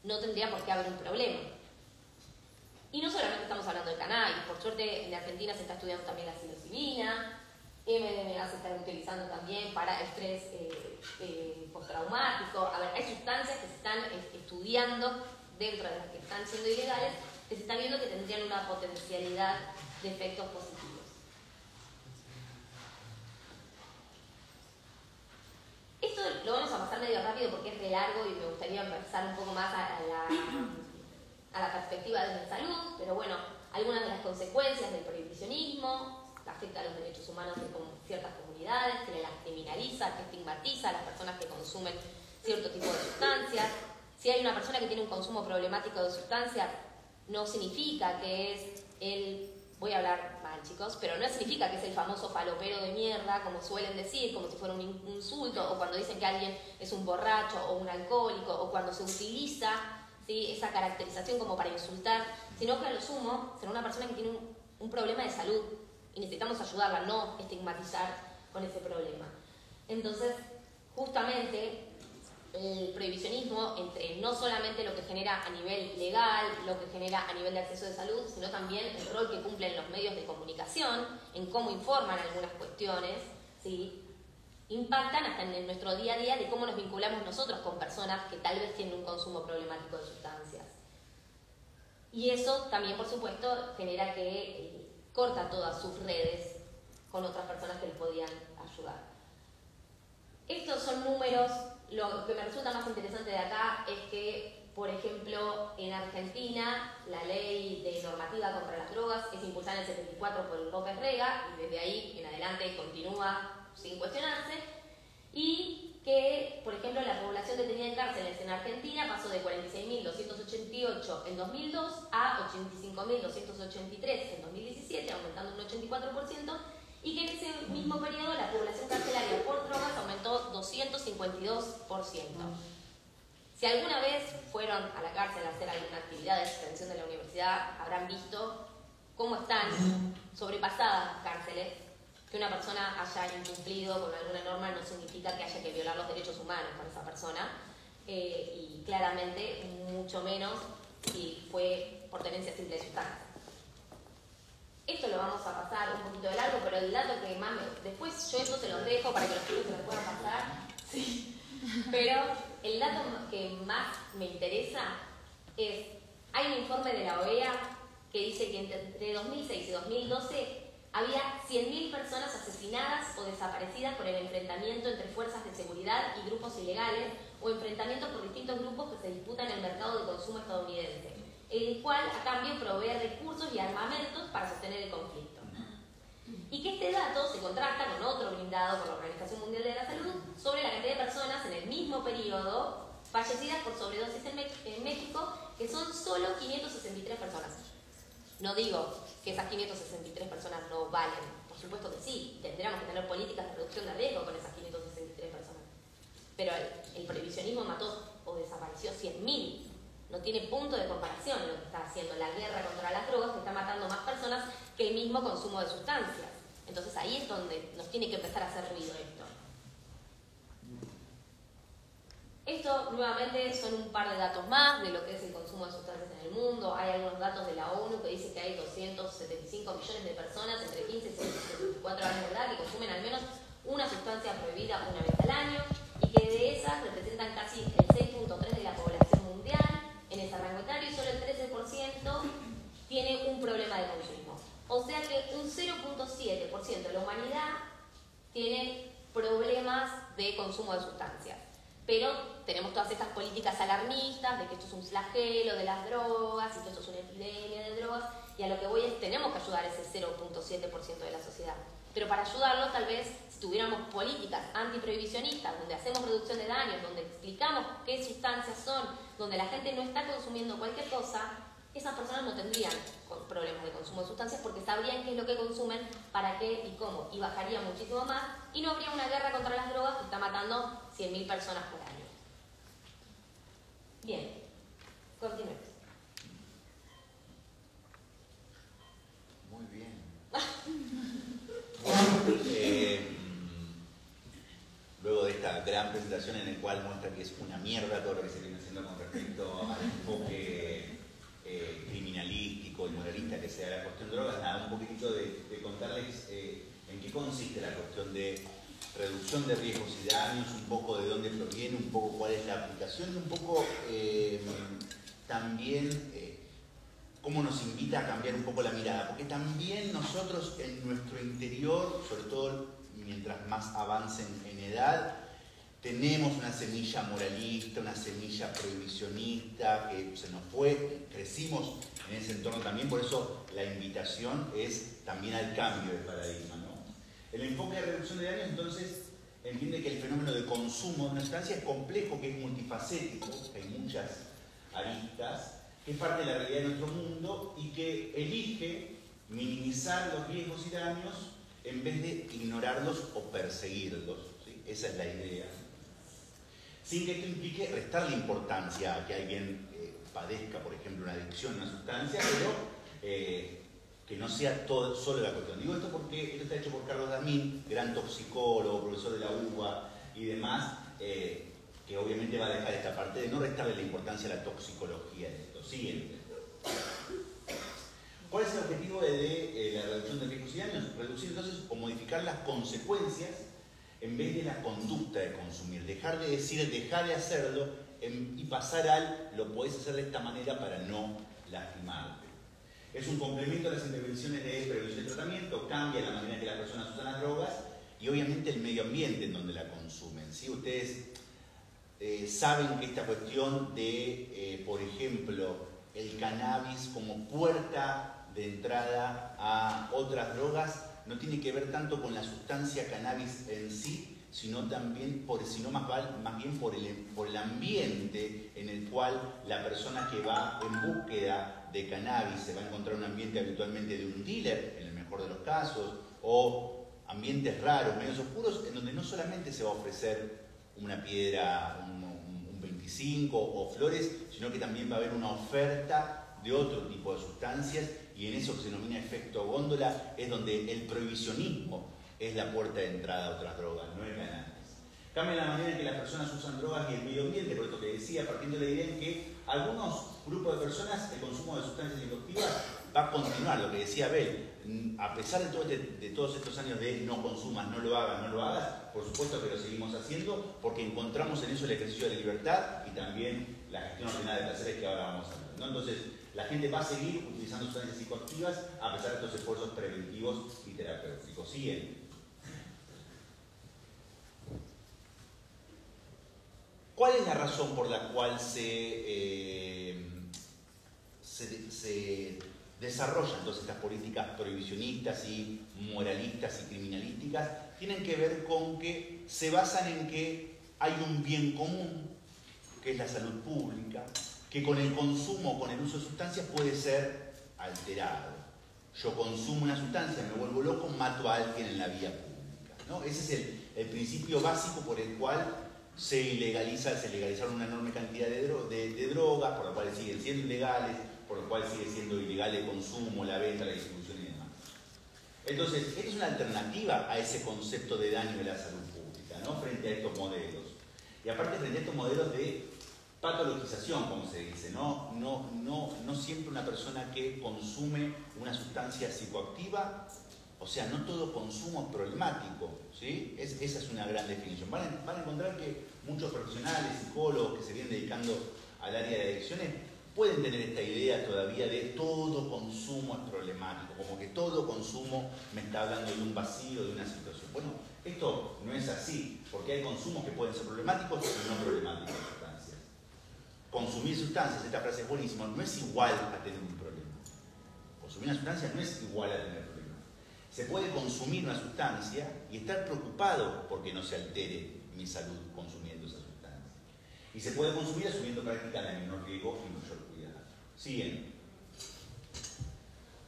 no tendría por qué haber un problema. Y no solamente estamos hablando de cannabis, por suerte en Argentina se está estudiando también la psilocibina, MDMA se está utilizando también para estrés postraumático. A ver, hay sustancias que se están estudiando dentro de las que están siendo ilegales, que se está viendo que tendrían una potencialidad de efectos positivos. Esto lo vamos a pasar medio rápido porque es re largo y me gustaría empezar un poco más a la perspectiva de la salud, pero bueno, algunas de las consecuencias del prohibicionismo, que afecta a los derechos humanos de ciertas comunidades, que las criminaliza, que estigmatiza a las personas que consumen cierto tipo de sustancias. Si hay una persona que tiene un consumo problemático de sustancias, no significa que es el... Voy a hablar mal, chicos, pero no significa que es el famoso falopero de mierda, como suelen decir, como si fuera un insulto, o cuando dicen que alguien es un borracho o un alcohólico, o cuando se utiliza, ¿sí?, esa caracterización como para insultar, sino que a lo sumo será una persona que tiene un problema de salud y necesitamos ayudarla, no estigmatizar con ese problema. Entonces, justamente, el prohibicionismo, entre no solamente lo que genera a nivel legal, lo que genera a nivel de acceso de salud, sino también el rol que cumplen los medios de comunicación, en cómo informan algunas cuestiones, ¿sí?, impactan hasta en nuestro día a día de cómo nos vinculamos nosotros con personas que tal vez tienen un consumo problemático de sustancias. Y eso también, por supuesto, genera que corta todas sus redes con otras personas que les podían ayudar. Estos son números. Lo que me resulta más interesante de acá es que, por ejemplo, en Argentina, la ley de normativa contra las drogas es impulsada en el 74 por López Rega y desde ahí en adelante continúa sin cuestionarse, y que, por ejemplo, la población detenida en cárceles en Argentina pasó de 46.288 en 2002 a 85.283 en 2017, aumentando un 84%, y que en ese mismo periodo la población carcelaria por drogas aumentó 252%. Si alguna vez fueron a la cárcel a hacer alguna actividad de extensión de la universidad, habrán visto cómo están sobrepasadas las cárceles. Que una persona haya incumplido con alguna norma no significa que haya que violar los derechos humanos con esa persona, y claramente mucho menos si fue por tenencia simple de sustancias. Esto lo vamos a pasar un poquito de largo, pero el dato que más después yo esto se los dejo para que los chicos se lo puedan pasar. Sí. Pero el dato que más me interesa es, hay un informe de la OEA que dice que entre 2006 y 2012 había 100.000 personas asesinadas o desaparecidas por el enfrentamiento entre fuerzas de seguridad y grupos ilegales, o enfrentamientos por distintos grupos que se disputan en el mercado de consumo estadounidense, el cual a cambio provee recursos y armamentos para sostener el conflicto. Y que este dato se contrasta con otro brindado por la Organización Mundial de la Salud sobre la cantidad de personas en el mismo periodo fallecidas por sobredosis en México, que son solo 563 personas. No digo que esas 563 personas no valen, por supuesto que sí, tendríamos que tener políticas de reducción de riesgo con esas 563 personas. Pero el prohibicionismo mató o desapareció 100.000. No tiene punto de comparación lo que está haciendo la guerra contra las drogas, que está matando más personas que el mismo consumo de sustancias. Entonces ahí es donde nos tiene que empezar a hacer ruido esto. Esto nuevamente son un par de datos más de lo que es el consumo de sustancias en el mundo. Hay algunos datos de la ONU que dicen que hay 275 millones de personas entre 15 y 64 años de edad que consumen al menos una sustancia prohibida una vez al año, y que de esas representan casi el 6.3% de la población mundial en ese rango etario, y solo el 13% tiene un problema de consumo. O sea que un 0.7% de la humanidad tiene problemas de consumo de sustancias. Pero tenemos todas estas políticas alarmistas de que esto es un flagelo de las drogas y que esto es una epidemia de drogas, y a lo que voy es, tenemos que ayudar a ese 0.7% de la sociedad. Pero para ayudarlo, tal vez, si tuviéramos políticas antiprohibicionistas, donde hacemos reducción de daños, donde explicamos qué sustancias son, donde la gente no está consumiendo cualquier cosa, esas personas no tendrían problemas de consumo de sustancias porque sabrían qué es lo que consumen, para qué y cómo, y bajaría muchísimo más, y no habría una guerra contra las drogas que está matando 100.000 personas por año. Bien, continuemos. Muy bien. Luego de esta gran presentación en la cual muestra que es una mierda todo lo que se viene haciendo con respecto al enfoque criminalístico y moralista que sea la cuestión de drogas, nada, un poquitito de contarles en qué consiste la cuestión de reducción de riesgos y daños, un poco de dónde proviene, un poco cuál es la aplicación, y un poco también cómo nos invita a cambiar un poco la mirada, porque también nosotros en nuestro interior, sobre todo mientras más avancen en edad, tenemos una semilla moralista, una semilla prohibicionista que se nos fue, crecimos en ese entorno también, por eso la invitación es también al cambio de paradigma, ¿no? El enfoque de reducción de daños, entonces, entiende que el fenómeno de consumo de una sustancia es complejo, que es multifacético, que hay muchas aristas, que es parte de la realidad de nuestro mundo y que elige minimizar los riesgos y daños en vez de ignorarlos o perseguirlos, ¿sí? Esa es la idea. Sin que esto implique restarle importancia a que alguien padezca, por ejemplo, una adicción a una sustancia, pero que no sea todo, solo la cuestión. Digo esto porque esto está hecho por Carlos Damín, gran toxicólogo, profesor de la UBA y demás, que obviamente va a dejar esta parte de no restarle la importancia a la toxicología de esto. Siguiente. ¿Cuál es el objetivo de la reducción de riesgos y daños? Reducir entonces o modificar las consecuencias en vez de la conducta de consumir. Dejar de decir, dejar de hacerlo y pasar al lo podés hacer de esta manera para no lastimarte. Es un complemento a las intervenciones de prevención y tratamiento, cambia la manera en que las personas usan las drogas y obviamente el medio ambiente en donde la consumen. ¿Sí? Ustedes saben que esta cuestión de, por ejemplo, el cannabis como puerta de entrada a otras drogas no tiene que ver tanto con la sustancia cannabis en sí, sino también más bien por el ambiente en el cual la persona que va en búsqueda de cannabis se va a encontrar un ambiente habitualmente de un dealer, en el mejor de los casos, o ambientes raros, medios oscuros, en donde no solamente se va a ofrecer una piedra, un 25 o flores, sino que también va a haber una oferta de otro tipo de sustancias, y en eso que se denomina efecto góndola es donde el prohibicionismo es la puerta de entrada a otras drogas, no el cannabis. Cambia la manera en que las personas usan drogas y el medio ambiente, por esto que decía, partiendo de la idea en que algunos grupos de personas el consumo de sustancias psicoactivas va a continuar, lo que decía Abel, a pesar de todos estos años de no consumas, no lo hagas, por supuesto que lo seguimos haciendo porque encontramos en eso el ejercicio de la libertad y también la gestión ordenada de placeres que ahora vamos a ver, ¿no? Entonces, la gente va a seguir utilizando sustancias psicoactivas a pesar de estos esfuerzos preventivos y terapéuticos. Siguen. ¿Cuál es la razón por la cual se desarrollan entonces estas políticas prohibicionistas y moralistas y criminalísticas? Tienen que ver con que se basan en que hay un bien común, que es la salud pública, que con el consumo, con el uso de sustancias puede ser alterado. Yo consumo una sustancia, me vuelvo loco, mato a alguien en la vía pública, ¿no? Ese es el principio básico por el cual se legalizaron una enorme cantidad de drogas, por lo cual siguen siendo ilegales, por lo cual sigue siendo ilegal el consumo, la venta, la distribución y demás. Entonces, esta es una alternativa a ese concepto de daño de la salud pública, ¿no? Frente a estos modelos. Y aparte frente a estos modelos de patologización, como se dice, no siempre una persona que consume una sustancia psicoactiva, o sea, no todo consumo es problemático, ¿sí? Esa es una gran definición. Van a encontrar que muchos profesionales, psicólogos que se vienen dedicando al área de adicciones pueden tener esta idea todavía de todo consumo es problemático, como que todo consumo me está hablando de un vacío, de una situación. Bueno, esto no es así, porque hay consumos que pueden ser problemáticos y no problemáticos de sustancias. Consumir sustancias, esta frase es buenísima, no es igual a tener un problema. Consumir una sustancia no es igual a tener problemas. Se puede consumir una sustancia y estar preocupado porque no se altere mi salud consumiendo esa sustancia. Y se puede consumir asumiendo prácticas de menor riesgo y mayor cuidado. Siguen.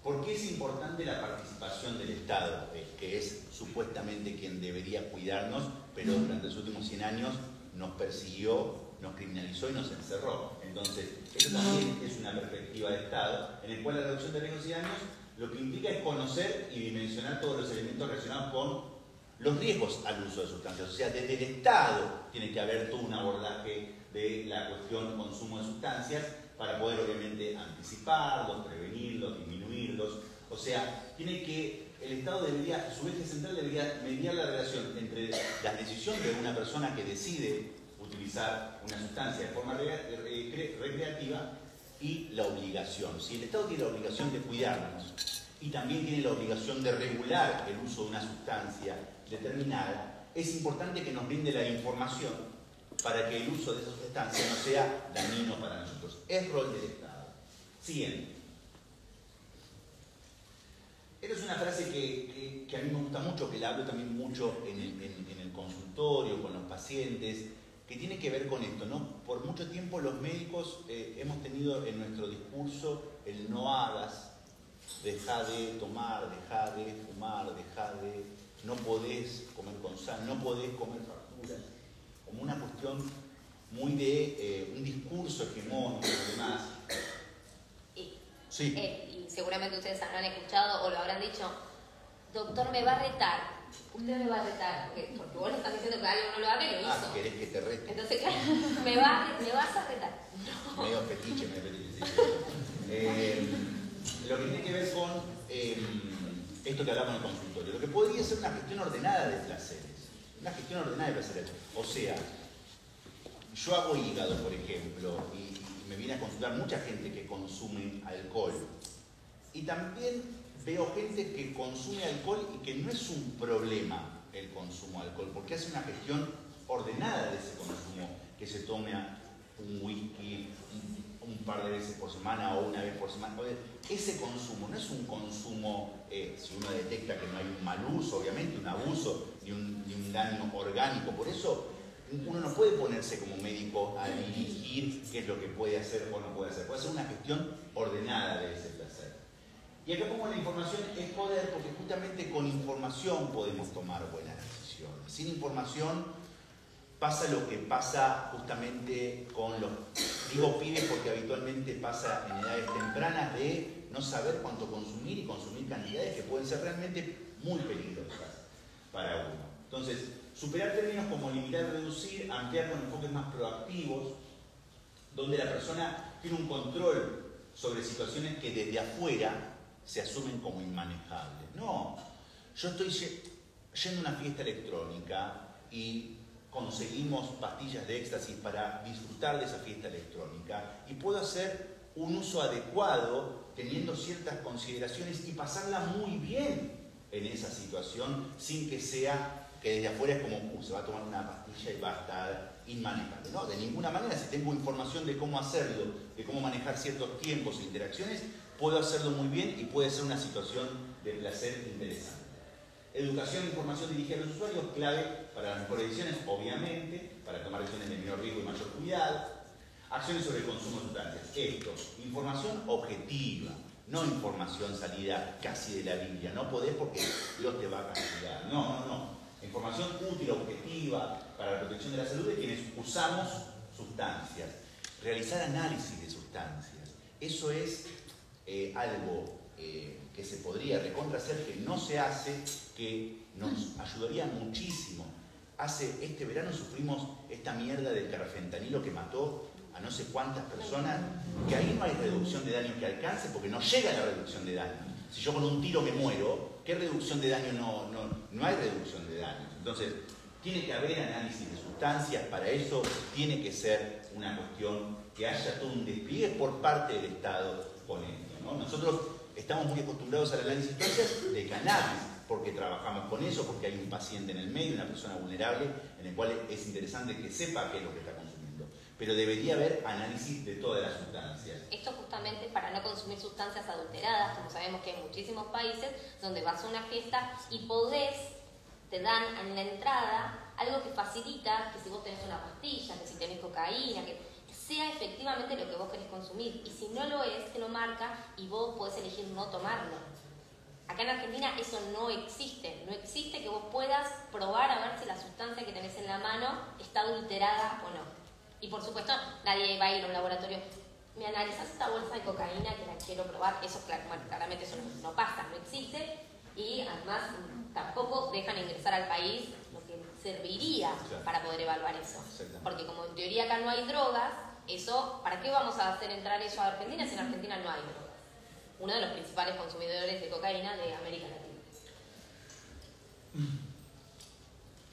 ¿Por qué es importante la participación del Estado? Que es supuestamente quien debería cuidarnos, pero durante los últimos 100 años nos persiguió, nos criminalizó y nos encerró. Entonces, eso también es una perspectiva de Estado, en el cual la reducción de riesgos y daños lo que implica es conocer y dimensionar todos los elementos relacionados con los riesgos al uso de sustancias. O sea, desde el Estado tiene que haber todo un abordaje de la cuestión consumo de sustancias para poder obviamente anticiparlos, prevenirlos, disminuirlos. O sea, el Estado debería, su eje central debería mediar la relación entre la decisión de una persona que decide utilizar una sustancia de forma recreativa y la obligación. Si el Estado tiene la obligación de cuidarnos y también tiene la obligación de regular el uso de una sustancia determinada, es importante que nos brinde la información para que el uso de esa sustancia no sea dañino para nosotros. Es rol del Estado. Siguiente. Esta es una frase que a mí me gusta mucho, que la hablo también mucho en el consultorio, con los pacientes, que tiene que ver con esto, ¿no? Por mucho tiempo los médicos hemos tenido en nuestro discurso el no hagas, dejá de tomar, dejá de fumar, dejá de, no podés comer con sal, no podés comer facturas, como una cuestión muy de un discurso hegemónico y demás. Sí. Y seguramente ustedes habrán escuchado o lo habrán dicho, doctor me va a retar, usted me va a retar, porque vos le estás diciendo que algo no lo haga y lo hizo. Ah, querés que te rete. Entonces, claro, me vas a retar. No. Medio fetiche, lo que tiene que ver con esto que hablamos en el consultorio, lo que podría ser una gestión ordenada de placeres. Una gestión ordenada de placeres. O sea, yo hago hígado, por ejemplo, y me viene a consultar mucha gente que consume alcohol. Y también veo gente que consume alcohol y que no es un problema el consumo de alcohol, porque hace una gestión ordenada de ese consumo, que se tome un whisky un par de veces por semana o una vez por semana. Ese consumo no es un consumo, si uno detecta que no hay un mal uso, obviamente, un abuso, ni un daño orgánico. Por eso uno no puede ponerse como médico a dirigir qué es lo que puede hacer o no puede hacer. Puede hacer una gestión ordenada de ese placer. Y acá como la información es poder, porque justamente con información podemos tomar buenas decisiones. Sin información pasa lo que pasa justamente con los, digo pibes porque habitualmente pasa en edades tempranas, de no saber cuánto consumir y consumir cantidades que pueden ser realmente muy peligrosas para uno. Entonces, superar términos como limitar, reducir, ampliar con enfoques más proactivos, donde la persona tiene un control sobre situaciones que desde afuera se asumen como inmanejables. No, yo estoy yendo a una fiesta electrónica y conseguimos pastillas de éxtasis para disfrutar de esa fiesta electrónica y puedo hacer un uso adecuado teniendo ciertas consideraciones y pasarla muy bien en esa situación sin que sea que desde afuera es como se va a tomar una pastilla y va a estar inmanejable. No, de ninguna manera. Si tengo información de cómo hacerlo, de cómo manejar ciertos tiempos e interacciones, puedo hacerlo muy bien y puede ser una situación de placer interesante. Educación e información dirigida a los usuarios, clave para las mejores decisiones, obviamente, para tomar decisiones de menor riesgo y mayor cuidado. Acciones sobre el consumo de sustancias. Esto, información objetiva, no información salida casi de la Biblia. No podés porque Dios te va a castigar. No. Información útil, objetiva, para la protección de la salud de quienes usamos sustancias. Realizar análisis de sustancias. Eso es algo que se podría recontra hacer, que no se hace, que nos ayudaría muchísimo. Este verano sufrimos esta mierda del carfentanilo que mató a no sé cuántas personas, que ahí no hay reducción de daño que alcance porque no llega a la reducción de daño. Si yo con un tiro me muero, ¿qué reducción de daño? No hay reducción de daño. Entonces, tiene que haber análisis de sustancias, para eso tiene que ser una cuestión que haya todo un despliegue por parte del Estado con esto, ¿no? Nosotros estamos muy acostumbrados al análisis de sustancias de cannabis, porque trabajamos con eso, porque hay un paciente en el medio, una persona vulnerable, en el cual es interesante que sepa qué es lo que está consumiendo. Pero debería haber análisis de todas las sustancias. Esto justamente para no consumir sustancias adulteradas, como sabemos que hay muchísimos países donde vas a una fiesta y te dan en la entrada algo que facilita que si vos tenés una pastilla, que si tenés cocaína, que sea efectivamente lo que vos querés consumir. Y si no lo es, te lo marca y vos podés elegir no tomarlo. Acá en Argentina eso no existe. No existe que vos puedas probar a ver si la sustancia que tenés en la mano está adulterada o no. Y por supuesto, nadie va a ir a un laboratorio. ¿Me analizás esta bolsa de cocaína que la quiero probar? Eso, claramente eso no pasa, no existe. Y además tampoco dejan ingresar al país lo que serviría para poder evaluar eso. Porque como en teoría acá no hay drogas, eso, ¿para qué vamos a hacer entrar eso a Argentina si en Argentina no hay drogas? Uno de los principales consumidores de cocaína de América Latina.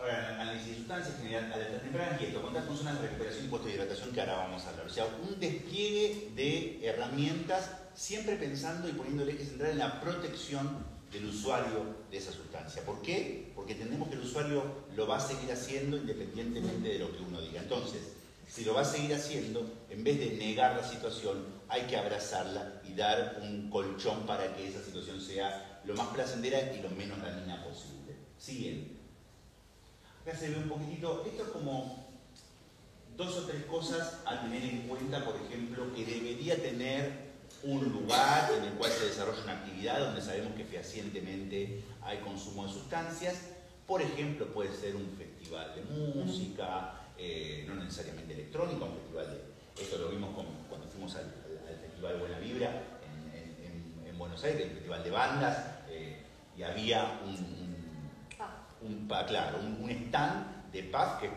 Ahora, análisis de sustancias, generar alertas tempranas y esto, contar con zonas de recuperación y puestos de hidratación que ahora vamos a hablar. O sea, un despliegue de herramientas siempre pensando y poniendo el eje central en la protección del usuario de esa sustancia. ¿Por qué? Porque entendemos que el usuario lo va a seguir haciendo independientemente de lo que uno diga. Entonces, si lo va a seguir haciendo, en vez de negar la situación, hay que abrazarla y dar un colchón para que esa situación sea lo más placentera y lo menos dañina posible. Siguiente. Acá se ve un poquitito, esto es como 2 o 3 cosas a tener en cuenta, por ejemplo, que debería tener un lugar en el cual se desarrolla una actividad donde sabemos que fehacientemente hay consumo de sustancias. Por ejemplo, puede ser un festival de música, no necesariamente electrónica, un festival de... Esto lo vimos cuando fuimos al Festival Buena Vibra en Buenos Aires, el festival de bandas, y había un stand de PAF, que es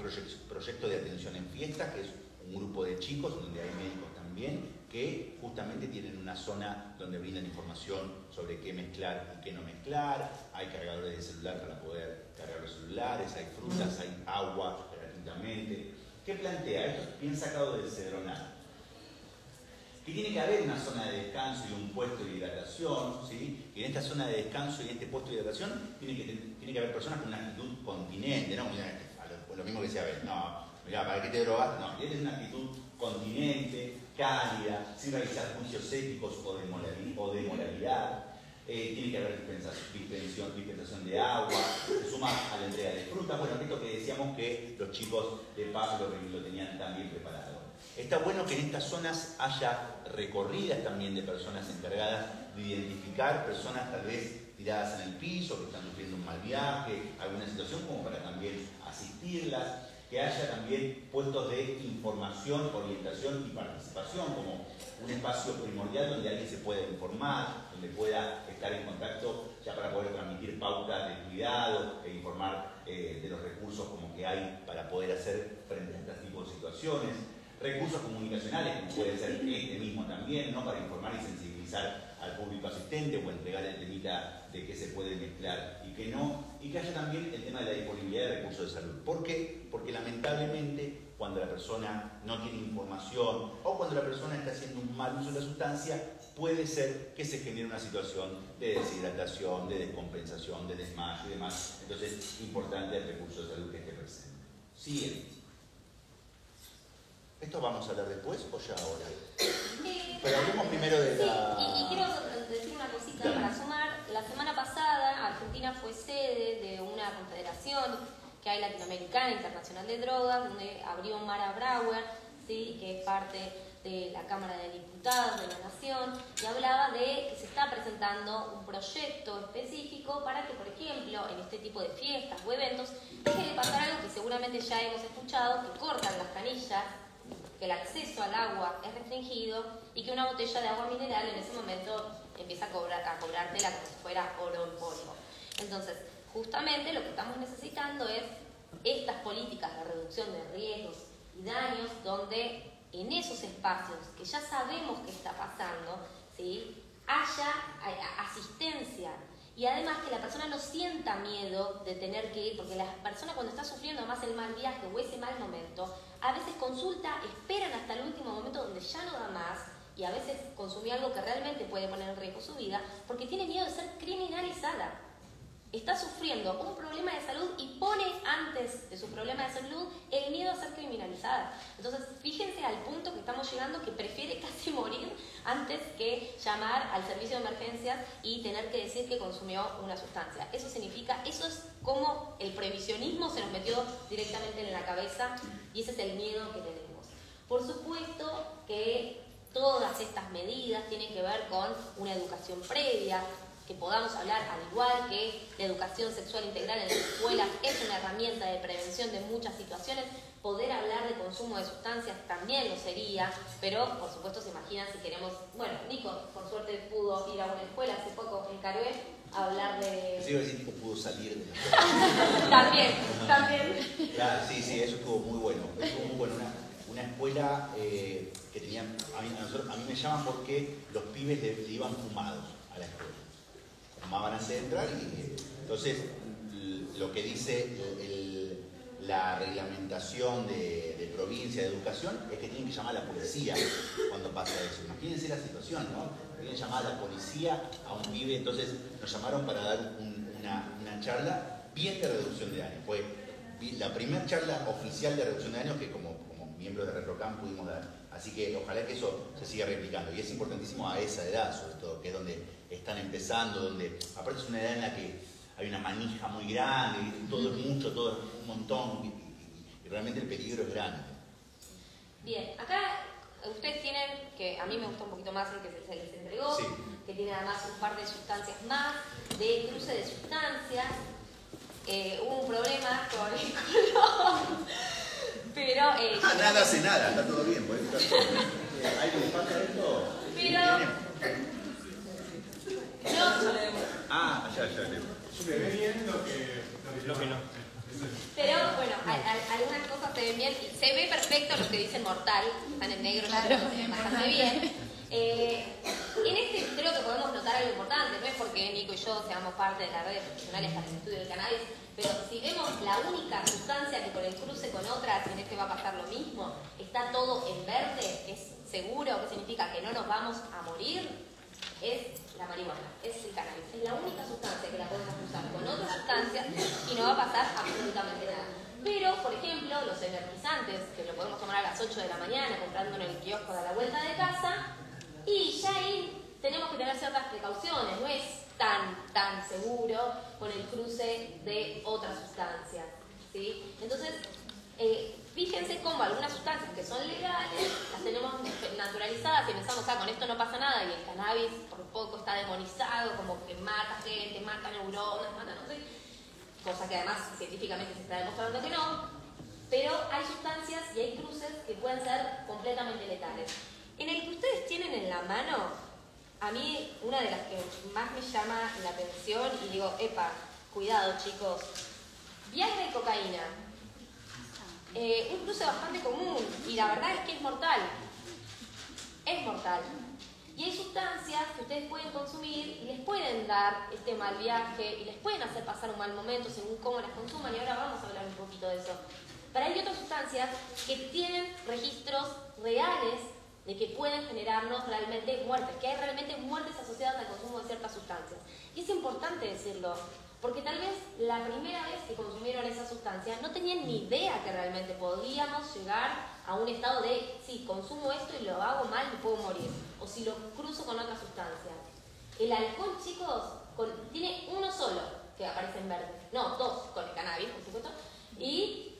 Proyecto de Atención en Fiestas, que es un grupo de chicos donde hay médicos también, que justamente tienen una zona donde brindan información sobre qué mezclar y qué no mezclar. Hay cargadores de celular para poder cargar los celulares, hay frutas, hay agua gratuitamente. ¿Qué plantea? Esto es bien sacado del Cedronal. Que tiene que haber una zona de descanso y un puesto de hidratación, ¿sí? Y en esta zona de descanso y en este puesto de hidratación tiene que haber personas con una actitud continente, ¿no? Mira, lo mismo que decía Abel, no, mira, ¿para qué te drogas? No, tienes una actitud continente, cálida, sin realizar juicios éticos o de moralidad. Tiene que haber dispensación de agua, se suma a la entrega de frutas. Bueno, esto que decíamos que los chicos de Paz lo tenían tan bien preparado. Está bueno que en estas zonas haya recorridas también de personas encargadas de identificar personas tal vez tiradas en el piso, que están sufriendo un mal viaje, alguna situación, como para también asistirlas. Que haya también puestos de información, orientación y participación, como un espacio primordial donde alguien se pueda informar, donde pueda estar en contacto ya para poder transmitir pautas de cuidado e informar de los recursos como que hay para poder hacer frente a este tipo de situaciones. Recursos comunicacionales, como puede ser este mismo también, ¿no? Para informar y sensibilizar al público asistente o entregar el temita de qué se puede mezclar y qué no, y que haya también el tema de la disponibilidad de recursos de salud. ¿Por qué? Porque lamentablemente cuando la persona no tiene información o cuando la persona está haciendo un mal uso de la sustancia, puede ser que se genere una situación de deshidratación, de descompensación, de desmayo y demás. Entonces es importante el recurso de salud que esté presente. Siguiente. ¿Esto vamos a hablar después o ya ahora? Pero hablemos primero de la... Sí, y quiero decir una cosita para sumar. La semana pasada Argentina fue sede de una confederación que hay latinoamericana, internacional de drogas, donde abrió Mara Brauer, ¿sí? Que es parte de la Cámara de Diputados de la Nación, y hablaba de que se está presentando un proyecto específico para que, por ejemplo, en este tipo de fiestas o eventos, deje de pasar algo que seguramente ya hemos escuchado, que cortan las canillas, que el acceso al agua es restringido y que una botella de agua mineral en ese momento empieza a cobrártela como si fuera oro en polvo. Entonces, justamente lo que estamos necesitando es estas políticas de reducción de riesgos y daños donde en esos espacios que ya sabemos que está pasando, ¿sí? Haya asistencia. Y además que la persona no sienta miedo de tener que ir, porque la persona cuando está sufriendo además el mal viaje o ese mal momento, a veces consulta, esperan hasta el último momento donde ya no da más, y a veces consume algo que realmente puede poner en riesgo su vida, porque tiene miedo de ser criminalizada. Está sufriendo un problema de salud y pone antes de su problema de salud el miedo a ser criminalizada. Entonces, fíjense al punto que estamos llegando, que prefiere casi morir antes que llamar al servicio de emergencias y tener que decir que consumió una sustancia. Eso significa, eso es como el prohibicionismo se nos metió directamente en la cabeza y ese es el miedo que tenemos. Por supuesto que todas estas medidas tienen que ver con una educación previa, que podamos hablar, al igual que la educación sexual integral en las escuelas es una herramienta de prevención de muchas situaciones. Poder hablar de consumo de sustancias también lo sería, pero por supuesto se imaginan si queremos... Bueno, Nico por suerte pudo ir a una escuela hace poco en Carué a hablar de... Sí, iba a decir Nico pudo salir de la escuela. También. Claro, sí, eso estuvo muy bueno. Estuvo muy bueno. Una escuela que tenían... A mí me llaman porque los pibes le iban fumados a la escuela. Fumaban antes de entrar y entonces lo que dice la reglamentación de provincia de educación es que tienen que llamar a la policía cuando pasa eso. Imagínense la situación, ¿no? Tienen que llamar a la policía a un pibe, entonces nos llamaron para dar una charla bien de reducción de daños. Fue la primera charla oficial de reducción de daños que como miembros de RetroCam pudimos dar. Así que ojalá que eso se siga replicando. Y es importantísimo a esa edad, sobre todo, que es donde están empezando, donde aparte es una edad en la que hay una manija muy grande, todo es mucho, todo es un montón, y realmente el peligro es grande. Bien, acá ustedes tienen, que a mí me gusta un poquito más el que se les entregó, Sí. que tiene además un par de sustancias más, de cruce de sustancias. Hubo un problema con el color, pero... Nada hace nada, está todo bien, ¿puede estar todo bien? ¿Algo le falta esto? Pero... Ya leo. Se ve bien lo que no. Pero bueno, algunas cosas se ven bien, y se ve perfecto los que dicen mortal, están en negro, claro, se ven bastante bien. En este creo que podemos notar algo importante, no es porque Nico y yo seamos parte de la red de profesionales para el estudio del cannabis, pero si vemos la única sustancia que por el cruce con otras, en este va a pasar lo mismo, está todo en verde, es seguro, que significa que no nos vamos a morir, es la marihuana, es el cannabis. Es la única sustancia que la podemos usar con otras sustancias y no va a pasar absolutamente nada. Pero, por ejemplo, los energizantes, que lo podemos tomar a las 8 de la mañana comprando en el kiosco de la vuelta de casa, y ya ahí tenemos que tener ciertas precauciones, no es tan seguro con el cruce de otras sustancias, ¿sí? Entonces, fíjense cómo algunas sustancias que son legales las tenemos naturalizadas y pensamos, con esto no pasa nada, y el cannabis por poco está demonizado, como que mata gente, mata neuronas, mata no sé, cosa que además científicamente se está demostrando que no, pero hay sustancias y hay cruces que pueden ser completamente letales. En el que ustedes tienen en la mano, a mí una de las que más me llama la atención y digo, epa, cuidado chicos, Viagra y cocaína. Un cruce bastante común y la verdad es que es mortal. Es mortal. Y hay sustancias que ustedes pueden consumir y les pueden dar este mal viaje y les pueden hacer pasar un mal momento según cómo las consuman, y ahora vamos a hablar un poquito de eso. Pero hay otras sustancias que tienen registros reales de que pueden generarnos realmente muertes, que hay realmente muertes asociadas al consumo de ciertas sustancias. Y es importante decirlo, porque tal vez la primera vez que consumieron esa sustancia no tenían ni idea que realmente podíamos llegar a un estado de, sí, consumo esto y lo hago mal y puedo morir, o si lo cruzo con otra sustancia. El alcohol, chicos, tiene uno solo que aparece en verde, no, dos, con el cannabis, por supuesto, y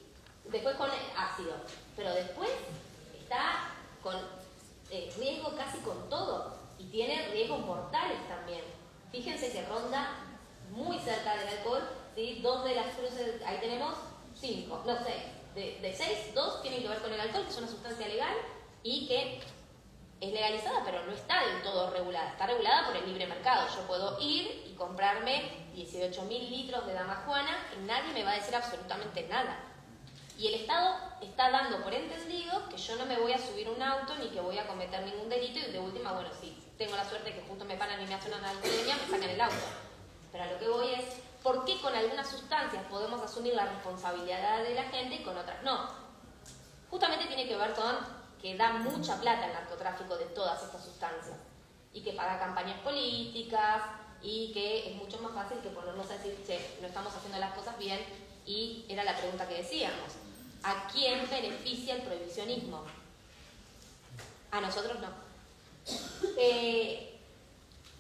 después con el ácido, pero después está con riesgo casi con todo, y tiene riesgos mortales también. Fíjense que ronda muy cerca del alcohol, ¿sí? 2 de las cruces, ahí tenemos 5, no 6, de 6, 2 tienen que ver con el alcohol, que es una sustancia legal y que es legalizada, pero no está del todo regulada, está regulada por el libre mercado. Yo puedo ir y comprarme 18.000 litros de damajuana y nadie me va a decir absolutamente nada. Y el Estado está dando por entendido que yo no me voy a subir un auto ni que voy a cometer ningún delito, y de última, bueno, sí, tengo la suerte que justo me paran y me hacen una alcoholemia, me sacan el auto. Pero a lo que voy es, ¿por qué con algunas sustancias podemos asumir la responsabilidad de la gente y con otras no? Justamente tiene que ver con que da mucha plata el narcotráfico de todas estas sustancias, y que paga campañas políticas, y que es mucho más fácil que ponernos a decir, che, no estamos haciendo las cosas bien, y era la pregunta que decíamos. ¿A quién beneficia el prohibicionismo? A nosotros no.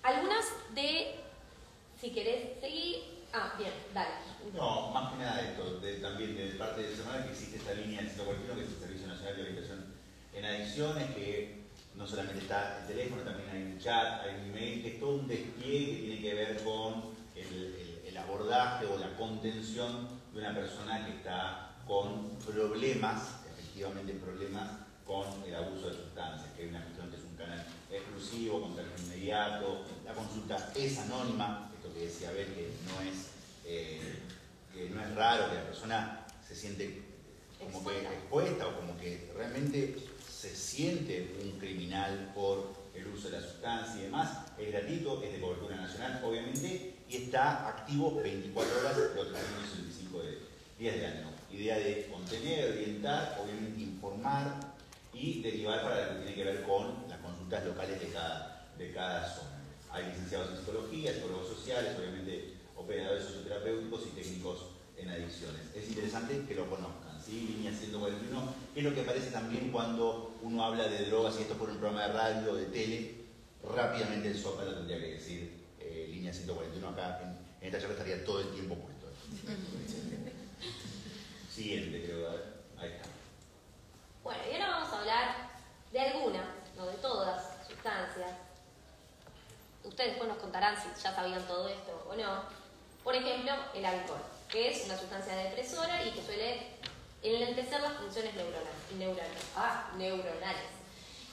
Algunas de... Si querés seguir... bien, dale. No, más que nada esto, también de parte de semana que existe esta línea del 141, que es el Servicio Nacional de Orientación en Adicciones, que no solamente está el teléfono, también hay un chat, hay un email, que es todo un despliegue que tiene que ver con el abordaje o la contención de una persona que está con problemas, efectivamente problemas con el abuso de sustancias, que hay una cuestión que es un canal exclusivo, con término inmediato, la consulta es anónima, esto que decía Abel, que no es raro, que la persona se siente como que expuesta o como que realmente se siente un criminal por el uso de la sustancia y demás. Es gratuito, es de cobertura nacional, obviamente, y y está activo 24 horas los 365 días del año. Idea de contener, orientar, obviamente informar y derivar para lo que tiene que ver con las consultas locales de cada zona. Hay licenciados en psicología, psicólogos sociales, obviamente operadores socioterapéuticos y técnicos en adicciones. Es interesante que lo conozcan, ¿sí? Línea 141, que es lo que aparece también cuando uno habla de drogas, y esto por un programa de radio o de tele, rápidamente el Zócalo tendría que decir línea 141 acá, en esta charla estaría todo el tiempo puesto. Siguiente, creo, ahí está. Bueno, y ahora vamos a hablar de algunas, no de todas, sustancias. Ustedes después nos contarán si ya sabían todo esto o no. Por ejemplo, el alcohol, que es una sustancia depresora y que suele enlentecer las funciones neuronales.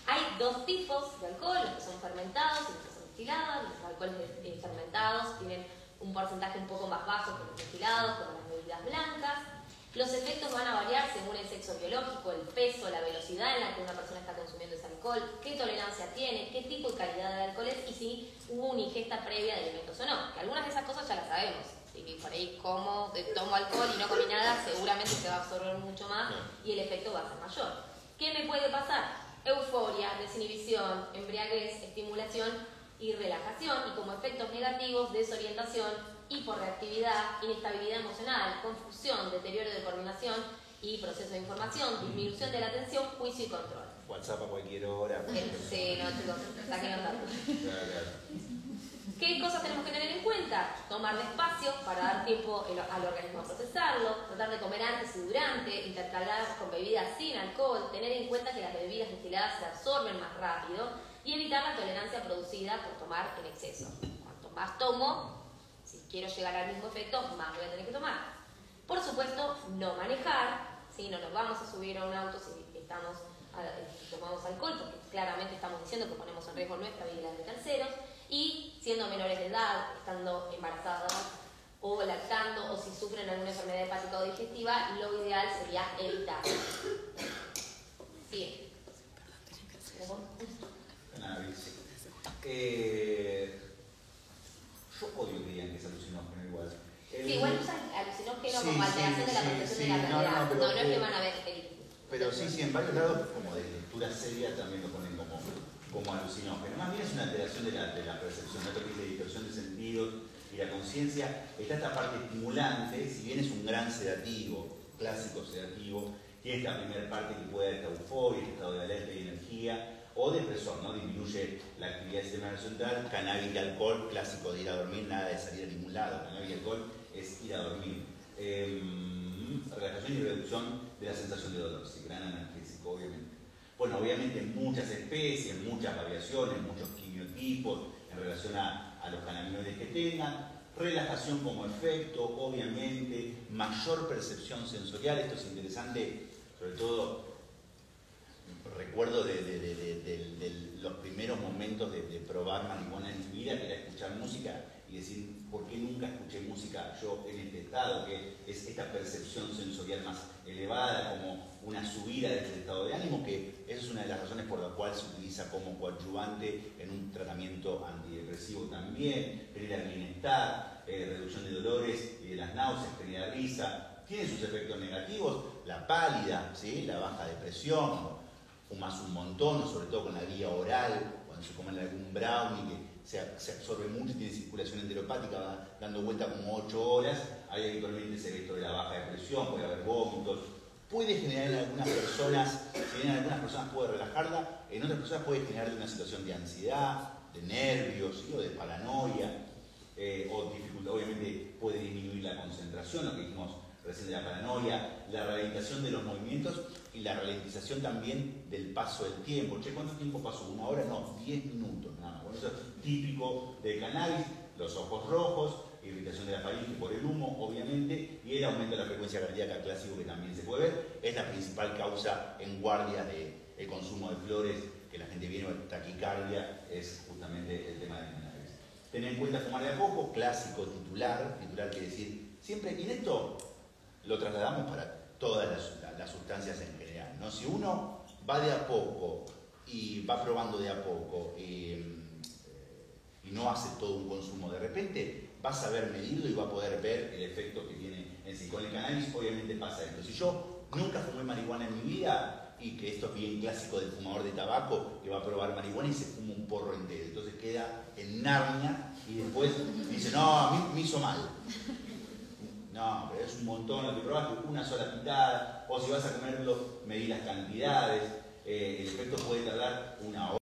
Hay dos tipos de alcohol, los que son fermentados y los que son destilados. Los alcoholes fermentados tienen un porcentaje un poco más bajo que los destilados, como las bebidas blancas. Los efectos van a variar según el sexo biológico, el peso, la velocidad en la que una persona está consumiendo ese alcohol, qué tolerancia tiene, qué tipo y calidad de alcohol es y si hubo una ingesta previa de alimentos o no. Que algunas de esas cosas ya las sabemos. Si por ahí tomo alcohol y no comí nada, seguramente se va a absorber mucho más y el efecto va a ser mayor. ¿Qué me puede pasar? Euforia, desinhibición, embriaguez, estimulación y relajación, y como efectos negativos, desorientación, hiporreactividad, inestabilidad emocional, confusión, deterioro de coordinación y proceso de información, disminución de la atención, juicio y control. WhatsApp a cualquier hora. Sí, no, chicos, saquen los datos. ¿Qué cosas tenemos que tener en cuenta? Tomar despacio para dar tiempo al organismo a procesarlo, tratar de comer antes y durante, intercalar con bebidas sin alcohol, tener en cuenta que las bebidas destiladas se absorben más rápido y evitar la tolerancia producida por tomar en exceso. Cuanto más tomo, si quiero llegar al mismo efecto, más voy a tener que tomar. Por supuesto, no manejar, ¿sí? No nos vamos a subir a un auto si tomamos alcohol, porque claramente estamos diciendo que ponemos en riesgo nuestra vida y la de terceros, y siendo menores de edad, estando embarazadas o lactando, o si sufren alguna enfermedad hepática o digestiva, lo ideal sería evitar. Sí. Cannabis. Yo odio que digan que es alucinógeno igual. Sí, igual usan alucinógeno como alteración de la percepción de la realidad. No es que van a ver pero sí, en varios lados, como de lectura seria, también lo ponen como alucinógeno. Más bien es una alteración de la percepción, no que de distorsión de sentidos y la conciencia. Está esta parte estimulante, si bien es un gran sedativo, clásico sedativo, tiene esta primera parte que puede dar esta euforia, este estado de alerta y energía, o depresor, ¿no? Disminuye la actividad del sistema nervioso central. Cannabis y alcohol, clásico de ir a dormir, nada de salir a ningún lado. Cannabis y alcohol es ir a dormir. Relajación y reducción de la sensación de dolor, sí, gran analgésico, obviamente. Bueno, obviamente muchas especies, muchas variaciones, muchos quimiotipos en relación a los cannabinoides que tengan. Relajación como efecto, obviamente, mayor percepción sensorial. Esto es interesante, sobre todo recuerdo de los primeros momentos de probar marihuana en mi vida, que era escuchar música y decir, ¿por qué nunca escuché música yo en este estado? Que es esta percepción sensorial más elevada, como una subida de este estado de ánimo, que esa es una de las razones por la cual se utiliza como coadyuvante en un tratamiento antidepresivo también. Genera bienestar, reducción de dolores y de las náuseas, genera risa. Tiene sus efectos negativos, la pálida, ¿sí? La baja de presión, fumas un montón, sobre todo con la vía oral, cuando se comen algún brownie que se absorbe mucho y tiene circulación enteropática, va dando vuelta como 8 horas, ahí habitualmente se ve esto de la baja de presión, puede haber vómitos, puede generar en algunas personas, si bien en algunas personas puede relajarla, en otras personas puede generar una situación de ansiedad, de nervios, ¿sí? O de paranoia, o dificultad, obviamente puede disminuir la concentración, lo que dijimos recién de la paranoia, la ralentización de los movimientos y la ralentización también del paso del tiempo. Che, ¿cuánto tiempo pasó? ¿1 hora? No, 10 minutos nada más. Bueno, eso es típico del cannabis, los ojos rojos, irritación de la faringe por el humo, obviamente, y el aumento de la frecuencia cardíaca clásico que también se puede ver. Es la principal causa en guardia del consumo de flores, que la gente viene con taquicardia, es justamente el tema del cannabis. Tener en cuenta fumar de a poco, clásico, titular quiere decir siempre, y esto lo trasladamos para todas las sustancias en general, ¿no? Si uno va de a poco y va probando de a poco y no hace todo un consumo. De repente vas a ver medido y va a poder ver el efecto que tiene en sí. Con el cannabis obviamente pasa esto. Si yo nunca fumé marihuana en mi vida, y que esto es bien clásico del fumador de tabaco, que va a probar marihuana y se fuma un porro entero. Entonces queda en Narnia y después dice, no, a mí me hizo mal. No, pero es un montón lo que probaste, una sola pitada, o si vas a comerlo, medí las cantidades, el efecto puede tardar una hora.